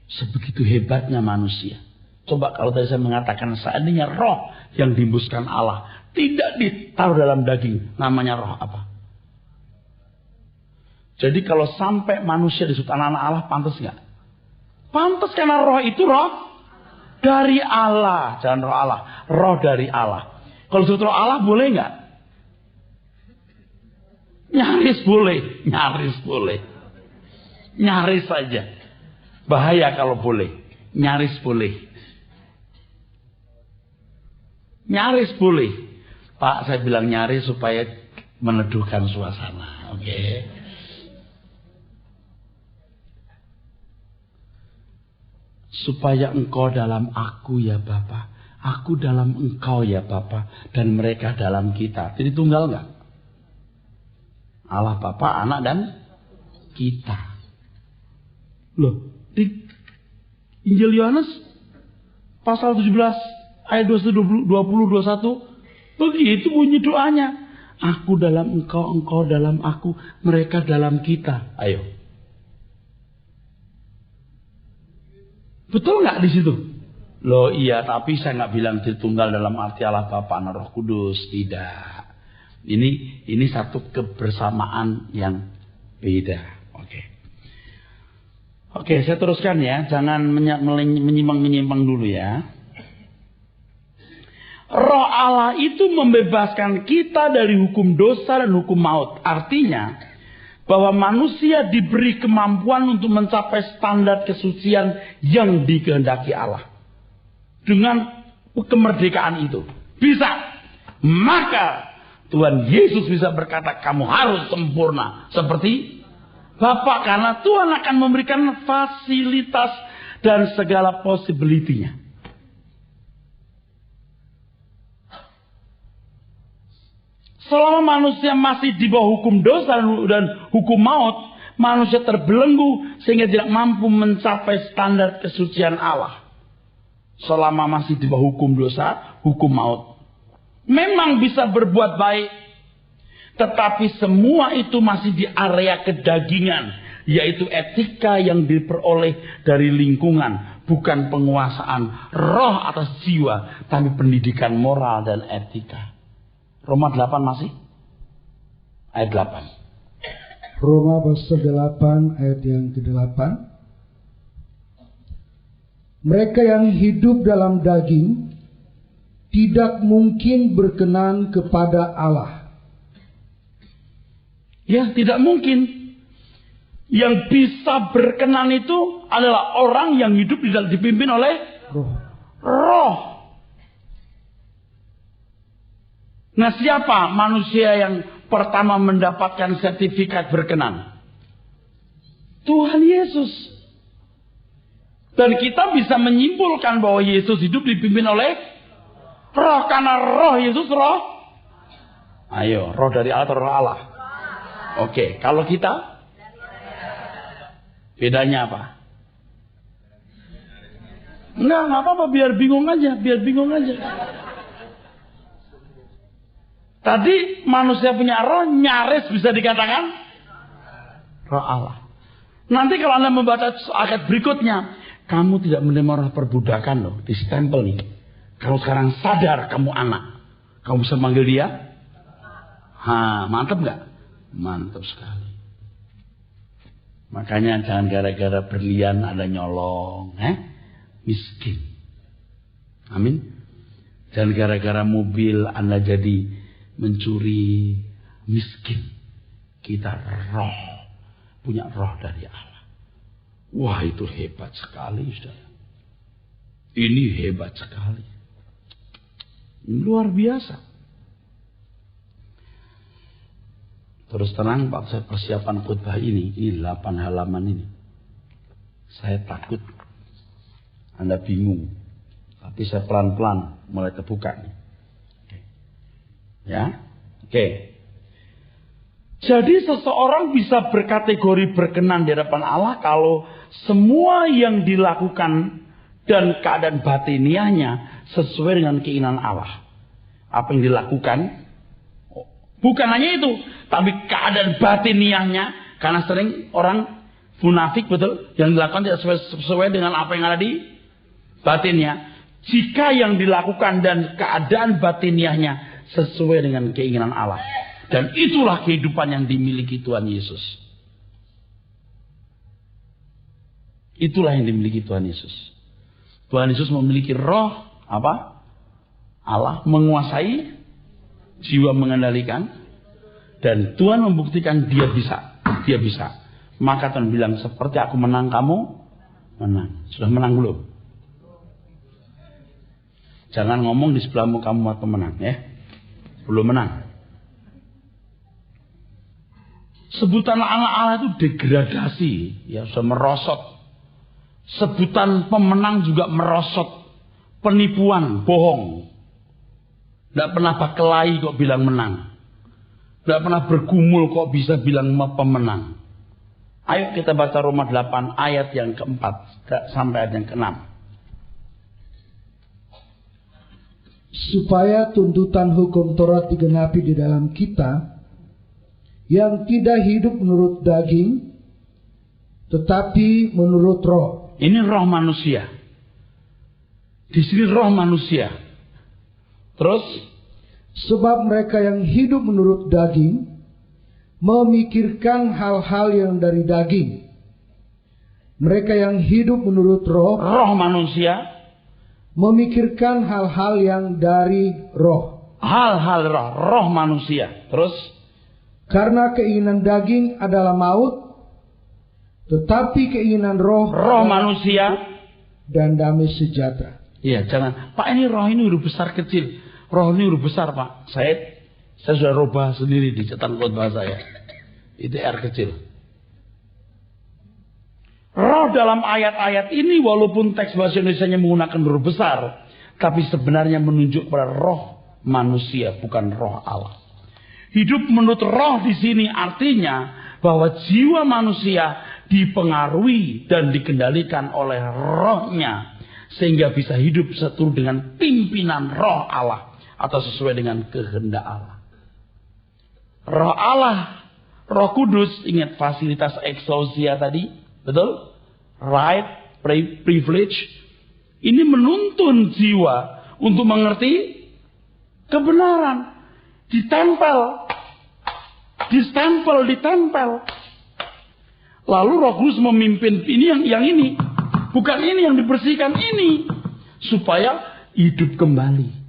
A: Sebegitu hebatnya manusia. Coba kalau tadi saya mengatakan seandainya roh yang dihembuskan Allah tidak ditaruh dalam daging, namanya roh apa? Jadi kalau sampai manusia disebut anak-anak Allah, pantas nggak? Pantas karena roh itu roh dari Allah. Jangan roh Allah, roh dari Allah. Kalau disebut roh Allah boleh nggak? Nyaris boleh, nyaris boleh. Nyaris saja. Bahaya kalau boleh. Nyaris boleh. Nyaris boleh. Pak, saya bilang nyaris supaya meneduhkan suasana. Oke. Supaya engkau dalam aku ya Bapa, aku dalam engkau ya Bapa, dan mereka dalam kita. Jadi tunggal nggak? Allah Bapa, Anak, dan kita. Loh, di Injil Yohanes pasal 17 ayat 20 21 begitu bunyi doanya. Aku dalam engkau, engkau dalam aku, mereka dalam kita. Ayo. Betul nggak di situ? Loh iya, tapi saya nggak bilang Tritunggal dalam arti Allah Bapa, Anak, Roh Kudus. Tidak. Ini satu kebersamaan yang beda. Oke, saya teruskan ya. Jangan menyimpang dulu ya. Roh Allah itu membebaskan kita dari hukum dosa dan hukum maut. Artinya bahwa manusia diberi kemampuan untuk mencapai standar kesucian yang dikehendaki Allah. Dengan kemerdekaan itu. Bisa. Maka Tuhan Yesus bisa berkata, kamu harus sempurna. Seperti Bapak, karena Tuhan akan memberikan fasilitas dan segala possibility-nya. Selama manusia masih di bawah hukum dosa dan hukum maut, manusia terbelenggu sehingga tidak mampu mencapai standar kesucian Allah. Selama masih di bawah hukum dosa, hukum maut. Memang bisa berbuat baik, tetapi semua itu masih di area kedagingan, yaitu etika yang diperoleh dari lingkungan, bukan penguasaan roh atas jiwa, tapi pendidikan moral dan etika. Roma 8 masih? Ayat 8.
B: Roma pasal 8 ayat yang ke-8. Mereka yang hidup dalam daging tidak mungkin berkenan kepada Allah.
A: Ya, tidak mungkin. Yang bisa berkenan itu adalah orang yang hidup tidak dipimpin oleh roh. Nah, siapa manusia yang pertama mendapatkan sertifikat berkenan? Tuhan Yesus. Dan kita bisa menyimpulkan bahwa Yesus hidup dipimpin oleh roh. Karena roh Yesus roh. Ayo, roh dari Allah atau roh Allah? Oke, kalau kita? Bedanya apa? Enggak apa-apa, biar bingung aja. Tadi manusia punya roh, nyaris bisa dikatakan roh Allah. Nanti kalau Anda membaca ayat berikutnya, kamu tidak menerima roh perbudakan loh, di stempel nih. Kalau sekarang sadar kamu anak, kamu bisa manggil dia? Mantap nggak? Mantap sekali. Makanya jangan gara-gara berlian ada nyolong, miskin. Amin. Jangan gara-gara mobil Anda jadi mencuri, miskin. Kita roh, punya roh dari Allah. Wah, itu hebat sekali, saudara. Ini hebat sekali. Luar biasa. Terus terang Pak, saya persiapan khotbah ini 8 halaman ini. Saya takut Anda bingung. Tapi saya pelan-pelan mulai terbuka nih. Ya, oke. Jadi seseorang bisa berkategori berkenan di hadapan Allah kalau semua yang dilakukan dan keadaan batiniahnya sesuai dengan keinginan Allah. Apa yang dilakukan? Bukan hanya itu, tapi keadaan batiniahnya, karena sering orang munafik, betul, yang dilakukan tidak sesuai dengan apa yang ada di batinnya. Jika yang dilakukan dan keadaan batiniahnya sesuai dengan keinginan Allah. Dan itulah kehidupan yang dimiliki Tuhan Yesus. Itulah yang dimiliki Tuhan Yesus. Tuhan Yesus memiliki roh apa? Allah menguasai, jiwa mengendalikan, dan Tuhan membuktikan dia bisa. Dia bisa. Maka Tuhan bilang, seperti aku menang, kamu menang. Sudah menang belum? Jangan ngomong di sebelahmu kamu atau menang ya. Belum menang. Sebutan anak Allah itu degradasi, ya, sudah merosot. Sebutan pemenang juga merosot. Penipuan, bohong. Tidak pernah berkelahi kok bilang menang. Tidak pernah bergumul kok bisa bilang pemenang. Ayo kita baca Roma 8 ayat yang keempat sampai ayat yang keenam.
B: Supaya tuntutan hukum Taurat digenapi di dalam kita, yang tidak hidup menurut daging, tetapi menurut roh.
A: Ini roh manusia. Di sini roh manusia. Terus,
B: sebab mereka yang hidup menurut daging memikirkan hal-hal yang dari daging. Mereka yang hidup menurut roh,
A: roh manusia,
B: memikirkan hal-hal yang dari roh.
A: Hal-hal roh manusia. Terus,
B: karena keinginan daging adalah maut, tetapi keinginan roh
A: manusia
B: dan damai sejahtera.
A: Iya, jangan. Pak, ini roh ini huruf besar kecil. Roh ini huruf besar, Pak. Saya sudah rubah sendiri di catatan khotbah saya. Itu R kecil. Roh dalam ayat-ayat ini walaupun teks bahasa Indonesianya menggunakan huruf besar, tapi sebenarnya menunjuk pada roh manusia, bukan roh Allah. Hidup menurut roh di sini artinya bahwa jiwa manusia dipengaruhi dan dikendalikan oleh rohnya, sehingga bisa hidup seturut dengan pimpinan roh Allah atau sesuai dengan kehendak Allah. Roh Allah, Roh Kudus, ingat fasilitas exousia tadi, betul? Right, privilege. Ini menuntun jiwa untuk mengerti kebenaran. Ditempel. Lalu Roh Kudus memimpin ini yang ini. Bukan ini yang dibersihkan ini. Supaya hidup kembali.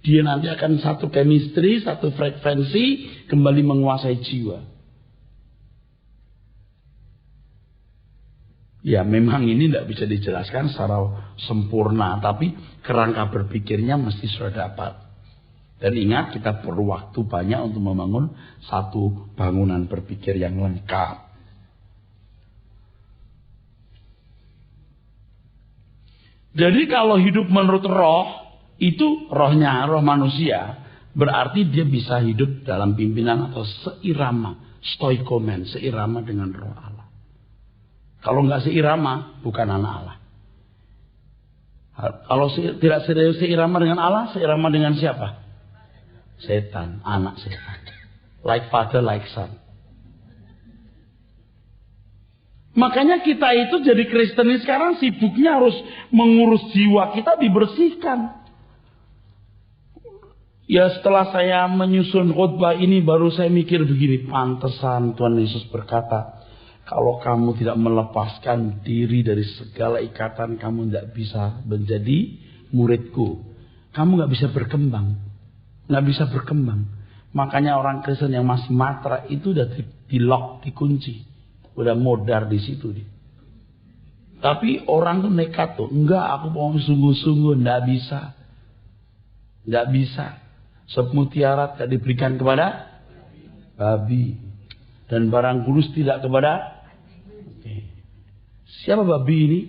A: Dia nanti akan satu chemistry, satu frekuensi, kembali menguasai jiwa. Ya memang ini tidak bisa dijelaskan secara sempurna. Tapi kerangka berpikirnya mesti sudah dapat. Dan ingat, kita perlu waktu banyak untuk membangun satu bangunan berpikir yang lengkap. Jadi kalau hidup menurut roh, itu rohnya, roh manusia, berarti dia bisa hidup dalam pimpinan atau seirama, stoikomen, seirama dengan roh Allah. Kalau nggak seirama, bukan anak Allah. Kalau tidak seirama dengan Allah, seirama dengan siapa? Setan, anak setan. Like father, like son. Makanya kita itu jadi Kristen ini sekarang sibuknya harus mengurus jiwa kita dibersihkan. Ya setelah saya menyusun khotbah ini baru saya mikir begini, pantesan Tuhan Yesus berkata, kalau kamu tidak melepaskan diri dari segala ikatan, kamu tidak bisa menjadi muridku. Kamu nggak bisa berkembang. Nggak bisa berkembang. Makanya orang Kristen yang masih matra itu udah di-lock, dikunci. Udah modar di situ dia. Tapi orang tuh nekat tuh. Enggak, aku mau sungguh-sungguh. Nggak bisa. Nggak bisa. Sop mutiara tidak diberikan kepada babi. Dan barang kudus tidak kepada. Siapa babi ini?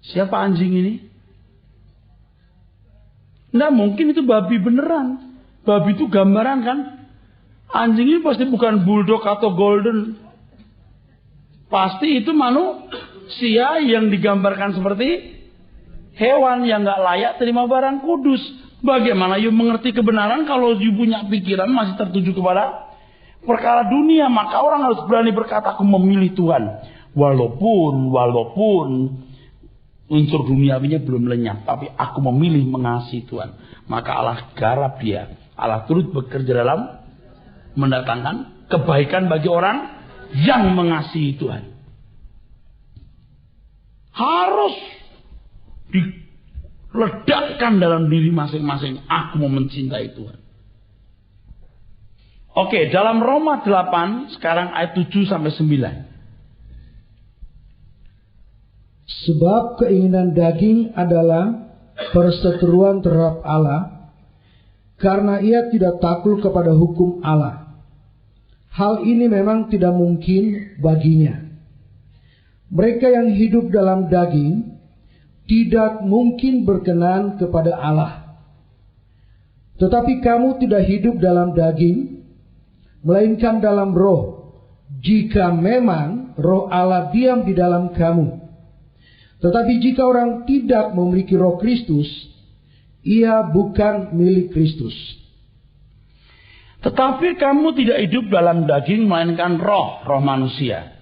A: Siapa anjing ini? Nggak mungkin itu babi beneran. Babi itu gambaran kan? Anjing ini pasti bukan bulldog atau golden. Pasti itu manusia yang digambarkan seperti hewan yang nggak layak terima barang kudus. Bagaimana you mengerti kebenaran kalau you punya pikiran masih tertuju kepada perkara dunia? Maka orang harus berani berkata, aku memilih Tuhan. Walaupun unsur duniawinya belum lenyap, tapi aku memilih mengasihi Tuhan. Maka Allah garap dia. Allah turut bekerja dalam mendatangkan kebaikan bagi orang yang mengasihi Tuhan. Harus diledakkan dalam diri masing-masing. Aku mau mencintai Tuhan. Oke, dalam Roma 8 sekarang ayat 7 sampai 9.
B: Sebab keinginan daging adalah perseteruan terhadap Allah, karena ia tidak takut kepada hukum Allah. Hal ini memang tidak mungkin baginya. Mereka yang hidup dalam daging tidak mungkin berkenan kepada Allah. Tetapi kamu tidak hidup dalam daging, melainkan dalam roh, jika memang roh Allah diam di dalam kamu. Tetapi jika orang tidak memiliki roh Kristus, ia bukan milik Kristus.
A: Tetapi kamu tidak hidup dalam daging, melainkan roh manusia.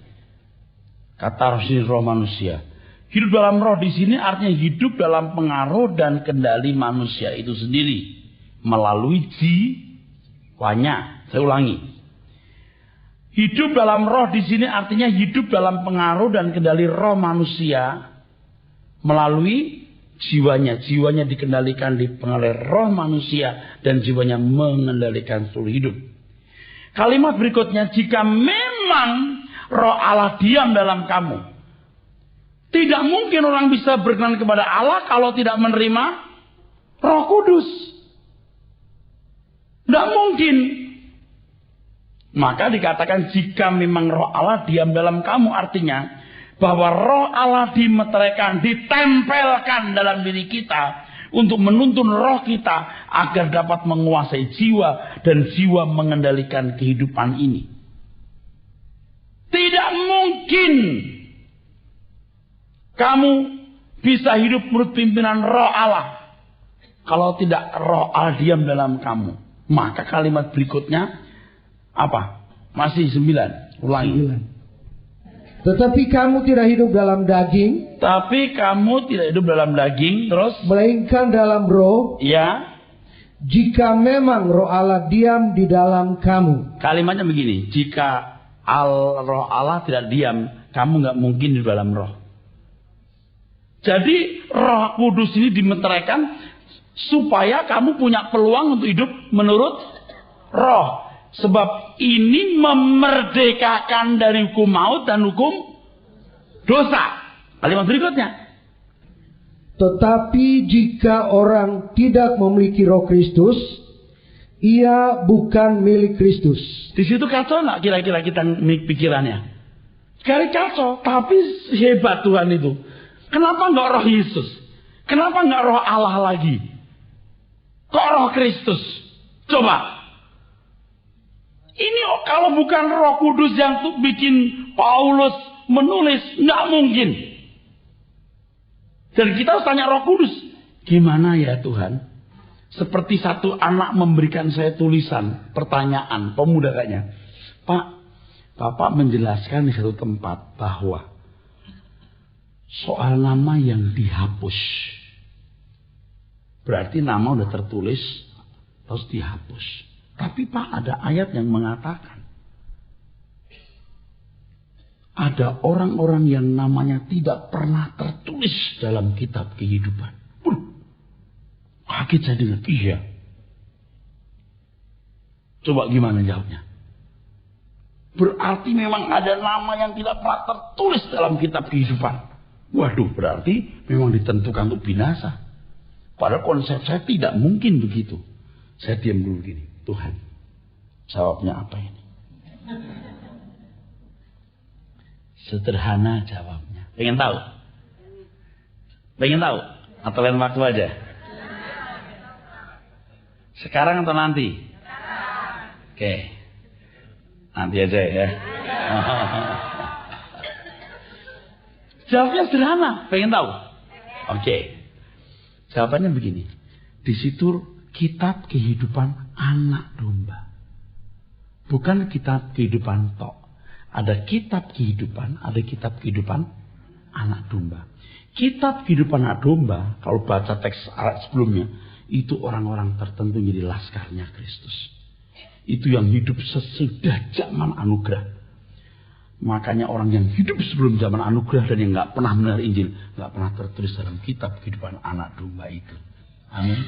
A: Kata roh sini roh manusia. Hidup dalam roh di sini artinya hidup dalam pengaruh dan kendali manusia itu sendiri melalui jiwanya. Saya ulangi. Hidup dalam roh di sini artinya hidup dalam pengaruh dan kendali roh manusia melalui jiwanya. Jiwanya dikendalikan dipengaruhi roh manusia dan jiwanya mengendalikan seluruh hidup. Kalimat berikutnya, jika memang roh Allah diam dalam kamu. Tidak mungkin orang bisa berkenan kepada Allah kalau tidak menerima Roh Kudus. Tidak mungkin. Maka dikatakan jika memang roh Allah diam dalam kamu, artinya bahwa roh Allah dimeteraikan, ditempelkan dalam diri kita untuk menuntun roh kita agar dapat menguasai jiwa dan jiwa mengendalikan kehidupan ini. Tidak mungkin kamu bisa hidup menurut pimpinan roh Allah kalau tidak roh Allah diam dalam kamu. Maka kalimat berikutnya apa? Masih 9. Ulangi.
B: 9. Tetapi kamu tidak hidup dalam daging.
A: Tapi kamu tidak hidup dalam daging. Terus?
B: Melainkan dalam roh.
A: Ya.
B: Jika memang roh Allah diam di dalam kamu.
A: Kalimatnya begini. Jika roh Allah tidak diam, kamu nggak mungkin di dalam roh. Jadi Roh Kudus ini dimeteraikan supaya kamu punya peluang untuk hidup menurut roh. Sebab ini memerdekakan dari hukum maut dan hukum dosa. Kalimat berikutnya.
B: Tetapi jika orang tidak memiliki roh Kristus, ia bukan milik Kristus.
A: Di situ kacau nggak kira-kira kita pikirannya? Sekali kacau, tapi hebat Tuhan itu. Kenapa nggak roh Yesus? Kenapa nggak roh Allah lagi? Kok roh Kristus? Coba. Ini kalau bukan Roh Kudus yang tuh bikin Paulus menulis, nggak mungkin. Dan kita harus tanya Roh Kudus, gimana ya Tuhan? Seperti satu anak memberikan saya tulisan, pertanyaan, pemuda kayaknya. Pak, Bapak menjelaskan di satu tempat bahwa soal nama yang dihapus. Berarti nama udah tertulis, terus dihapus. Tapi Pak, ada ayat yang mengatakan ada orang-orang yang namanya tidak pernah tertulis dalam kitab kehidupan. Kaget saya dengar, iya. Coba gimana jawabnya? Berarti memang ada nama yang tidak pernah tertulis dalam kitab kehidupan. Waduh, berarti memang ditentukan untuk binasa. Padahal konsep saya tidak mungkin begitu. Saya diam dulu gini. Tuhan, jawabnya apa ini? Sederhana jawabnya. Pengen tahu? Pengen tahu? Atau lain waktu aja? Sekarang atau nanti? Oke. Nanti aja ya. Jawabnya sederhana. Pengen tahu? Oke. Jawabannya begini. Di situ kitab kehidupan anak domba. Bukan kitab kehidupan tok. Ada kitab kehidupan, ada kitab kehidupan anak domba. Kitab kehidupan anak domba, kalau baca teks sebelumnya, itu orang-orang tertentu jadi laskarnya Kristus. Itu yang hidup sesudah zaman anugerah. Makanya orang yang hidup sebelum zaman anugerah dan yang gak pernah mendengar Injil, gak pernah tertulis dalam kitab kehidupan anak domba itu. Amin.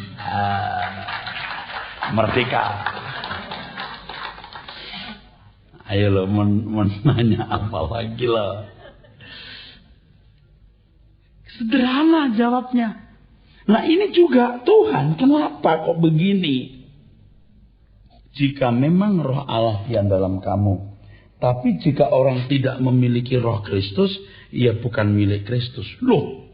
A: Merdeka. Ayo lo, mau nanya apa lagi lo? Sederhana jawabnya. Nah ini juga Tuhan, kenapa kok begini? Jika memang roh Allah yang dalam kamu, tapi jika orang tidak memiliki roh Kristus, ia bukan milik Kristus. Loh.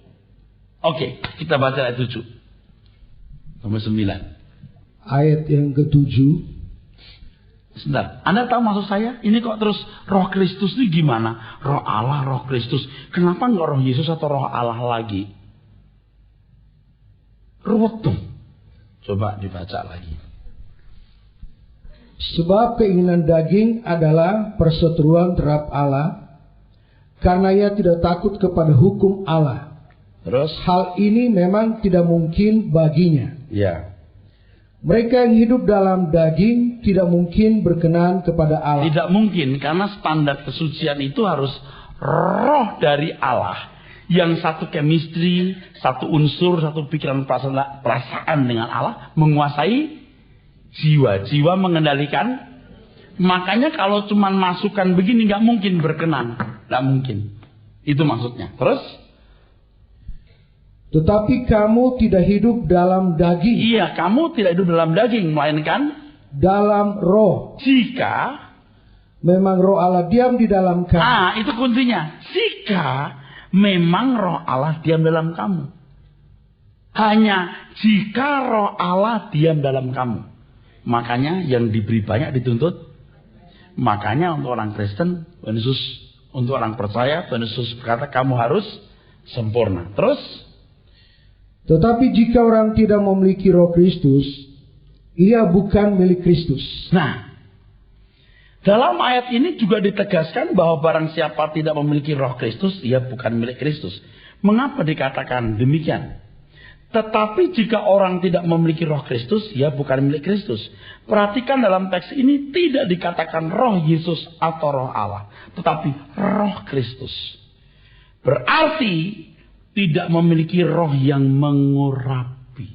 A: Oke, kita baca ayat 7. Nomor 9.
B: Ayat yang ke-7.
A: Sebentar, Anda tahu maksud saya? Ini kok terus roh Kristus ini gimana? Roh Allah, roh Kristus. Kenapa nggak roh Yesus atau roh Allah lagi? Ruwet tuh. Coba dibaca lagi.
B: Sebab keinginan daging adalah perseteruan terhadap Allah, karena ia tidak takut kepada hukum Allah.
A: Terus?
B: Hal ini memang tidak mungkin baginya.
A: Ya.
B: Mereka yang hidup dalam daging tidak mungkin berkenan kepada Allah.
A: Tidak mungkin, karena standar kesucian itu harus roh dari Allah. Yang satu chemistry, satu unsur, satu pikiran perasaan dengan Allah menguasai jiwa. Jiwa mengendalikan. Makanya kalau cuma masukan begini nggak mungkin berkenan. Nggak mungkin. Itu maksudnya. Terus?
B: Tetapi kamu tidak hidup dalam daging.
A: Iya, kamu tidak hidup dalam daging, melainkan
B: dalam roh.
A: Jika
B: memang roh Allah diam di dalam kamu.
A: Itu kuncinya. Jika memang roh Allah diam dalam kamu. Hanya jika roh Allah diam dalam kamu. Makanya yang diberi banyak dituntut. Makanya untuk orang Kristen, Tuhan Yesus, untuk orang percaya, Tuhan Yesus berkata kamu harus sempurna. Terus?
B: Tetapi jika orang tidak memiliki roh Kristus, ia bukan milik Kristus.
A: Nah, dalam ayat ini juga ditegaskan bahwa barang siapa tidak memiliki roh Kristus, ia bukan milik Kristus. Mengapa dikatakan demikian? Tetapi jika orang tidak memiliki roh Kristus, ia bukan milik Kristus. Perhatikan dalam teks ini tidak dikatakan roh Yesus atau roh Allah, tetapi roh Kristus. Berarti tidak memiliki roh yang mengurapi.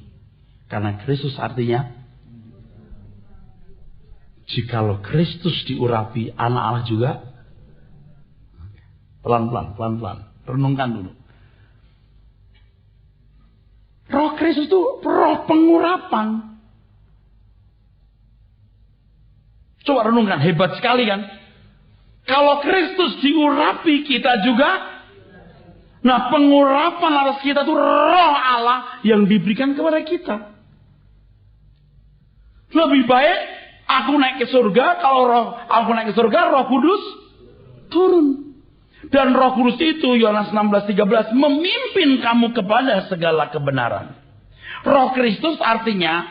A: Karena Kristus artinya, jikalau Kristus diurapi, anak Allah juga. Pelan-pelan. Renungkan dulu. Roh Kristus itu roh pengurapan. Coba renungkan, hebat sekali kan? Kalau Kristus diurapi, kita juga. Nah, pengurapan atas kita itu roh Allah yang diberikan kepada kita. Lebih baik aku naik ke surga, kalau aku naik ke surga, Roh Kudus turun. Dan Roh Kudus itu, Yohanes 16:13, memimpin kamu kepada segala kebenaran. Roh Kristus artinya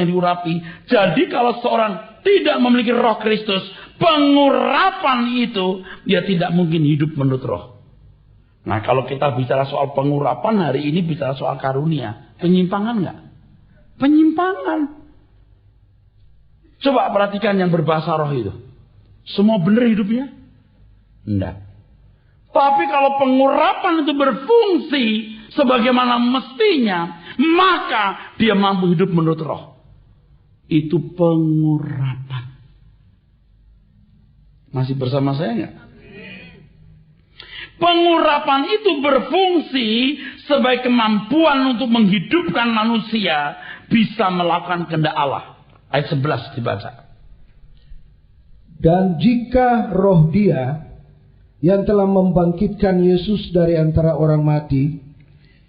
A: diurapi. Jadi kalau seorang tidak memiliki Roh Kristus, pengurapan itu, dia tidak mungkin hidup menurut roh. Nah, kalau kita bicara soal pengurapan, hari ini bicara soal karunia. Penyimpangan nggak? Penyimpangan. Coba perhatikan yang berbahasa roh itu. Semua benar hidupnya? Enggak. Tapi kalau pengurapan itu berfungsi sebagaimana mestinya, maka dia mampu hidup menurut roh. Itu pengurapan. Masih bersama saya nggak? Pengurapan itu berfungsi sebagai kemampuan untuk menghidupkan manusia bisa melakukan kehendak Allah. Ayat 11 dibaca.
B: Dan jika roh Dia yang telah membangkitkan Yesus dari antara orang mati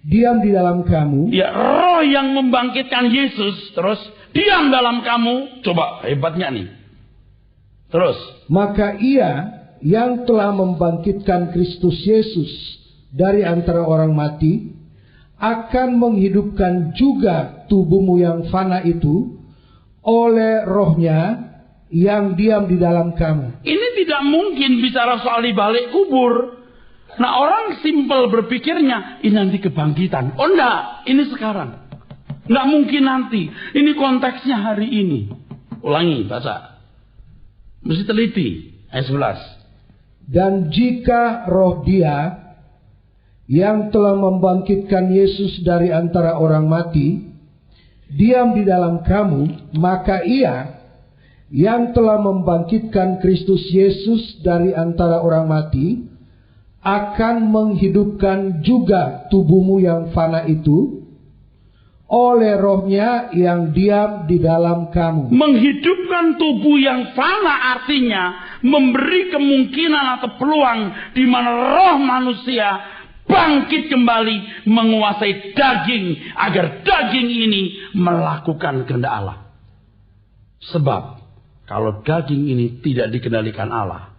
B: diam di dalam kamu.
A: Ya, roh yang membangkitkan Yesus terus diam dalam kamu. Coba, hebatnya nih. Terus.
B: Maka Ia yang telah membangkitkan Kristus Yesus dari antara orang mati akan menghidupkan juga tubuhmu yang fana itu oleh rohnya yang diam di dalam kamu.
A: Ini tidak mungkin bicara soal di balik kubur. Nah, orang simpel berpikirnya ini nanti kebangkitan. Oh enggak, ini sekarang. Enggak mungkin nanti. Ini konteksnya hari ini. Ulangi, baca. Mesti teliti. Ayat 11.
B: Dan jika roh Dia yang telah membangkitkan Yesus dari antara orang mati diam di dalam kamu, maka Ia yang telah membangkitkan Kristus Yesus dari antara orang mati akan menghidupkan juga tubuhmu yang fana itu oleh rohnya yang diam di dalam kamu.
A: Menghidupkan tubuh yang fana artinya memberi kemungkinan atau peluang di mana roh manusia bangkit kembali menguasai daging agar daging ini melakukan kehendak Allah. Sebab Kalau daging ini tidak dikendalikan Allah,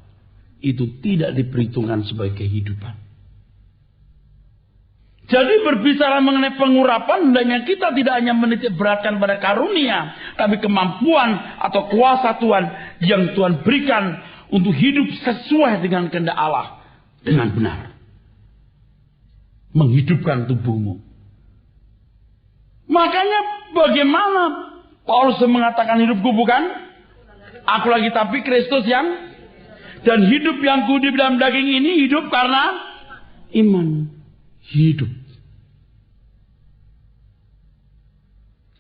A: itu tidak diperhitungkan sebagai kehidupan. Jadi berbicara mengenai pengurapan, hendaknya kita tidak hanya menitik beratkan pada karunia, tapi kemampuan atau kuasa Tuhan yang Tuhan berikan untuk hidup sesuai dengan kehendak Allah dengan benar. Menghidupkan tubuhmu. Makanya bagaimana Paulus mengatakan hidupku bukan aku lagi, tapi Kristus yang, dan hidup yang kudip dalam daging ini hidup karena iman. Hidup.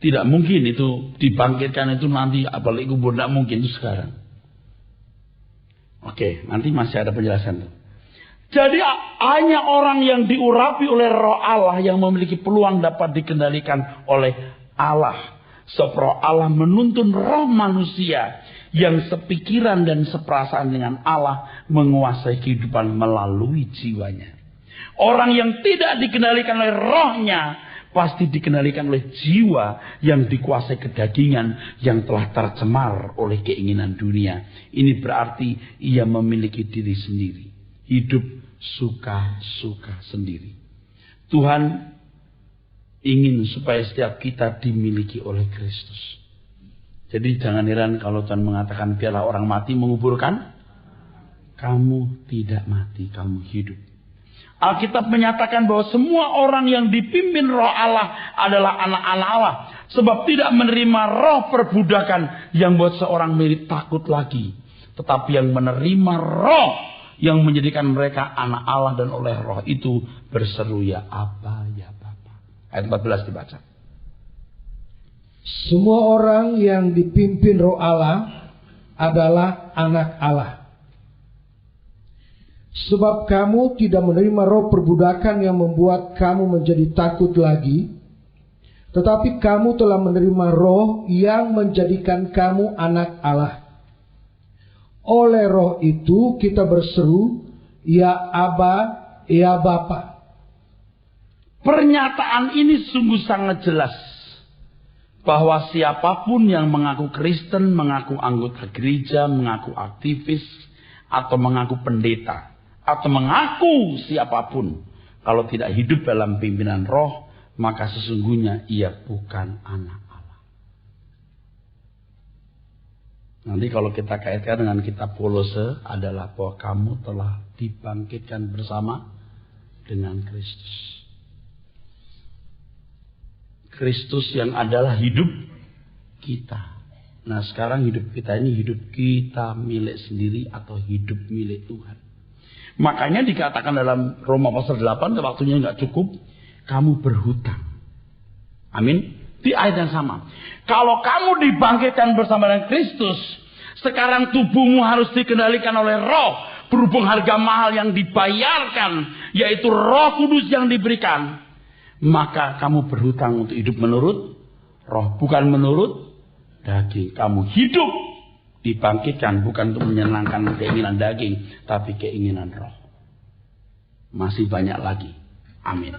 A: Tidak mungkin itu dibangkitkan itu nanti, apalagi kubur, tidak mungkin itu sekarang. Oke, nanti masih ada penjelasan tuh. Jadi hanya orang yang diurapi oleh Roh Allah yang memiliki peluang dapat dikendalikan oleh Allah. Sebab Roh Allah menuntun roh manusia yang sepikiran dan seperasaan dengan Allah menguasai kehidupan melalui jiwanya. Orang yang tidak dikendalikan oleh rohnya pasti dikendalikan oleh jiwa yang dikuasai kedagingan yang telah tercemar oleh keinginan dunia. Ini berarti ia memiliki diri sendiri. Hidup suka-suka sendiri. Tuhan ingin supaya setiap kita dimiliki oleh Kristus. Jadi jangan heran kalau Tuhan mengatakan biarlah orang mati menguburkan. Kamu tidak mati, kamu hidup. Alkitab menyatakan bahwa semua orang yang dipimpin Roh Allah adalah anak-anak Allah. Sebab tidak menerima roh perbudakan yang buat seorang menjadi takut lagi. Tetapi yang menerima roh yang menjadikan mereka anak Allah, dan oleh roh itu berseru ya Aba, ya Bapa. Ayat 14 dibaca.
B: Semua orang yang dipimpin Roh Allah adalah anak Allah. Sebab kamu tidak menerima roh perbudakan yang membuat kamu menjadi takut lagi, tetapi kamu telah menerima roh yang menjadikan kamu anak Allah. Oleh roh itu kita berseru, ya Aba, ya Bapa.
A: Pernyataan ini sungguh sangat jelas. Bahwa siapapun yang mengaku Kristen, mengaku anggota gereja, mengaku aktivis, atau mengaku pendeta, atau mengaku siapapun, kalau tidak hidup dalam pimpinan roh, maka sesungguhnya ia bukan anak Allah. Nanti kalau kita kaitkan dengan kitab Kolose adalah bahwa kamu telah dibangkitkan bersama dengan Kristus. Kristus yang adalah hidup kita. Nah sekarang hidup kita ini hidup kita milik sendiri atau hidup milik Tuhan. Makanya dikatakan dalam Roma pasal 8, waktunya nggak cukup, kamu berhutang. Amin. Di ayat yang sama. Kalau kamu dibangkitkan bersama dengan Kristus, sekarang tubuhmu harus dikendalikan oleh roh. Berhubung harga mahal yang dibayarkan, yaitu Roh Kudus yang diberikan. Maka kamu berhutang untuk hidup menurut roh, bukan menurut daging. Kamu hidup dibangkitkan bukan untuk menyenangkan keinginan daging, tapi keinginan roh. Masih banyak lagi. Amin.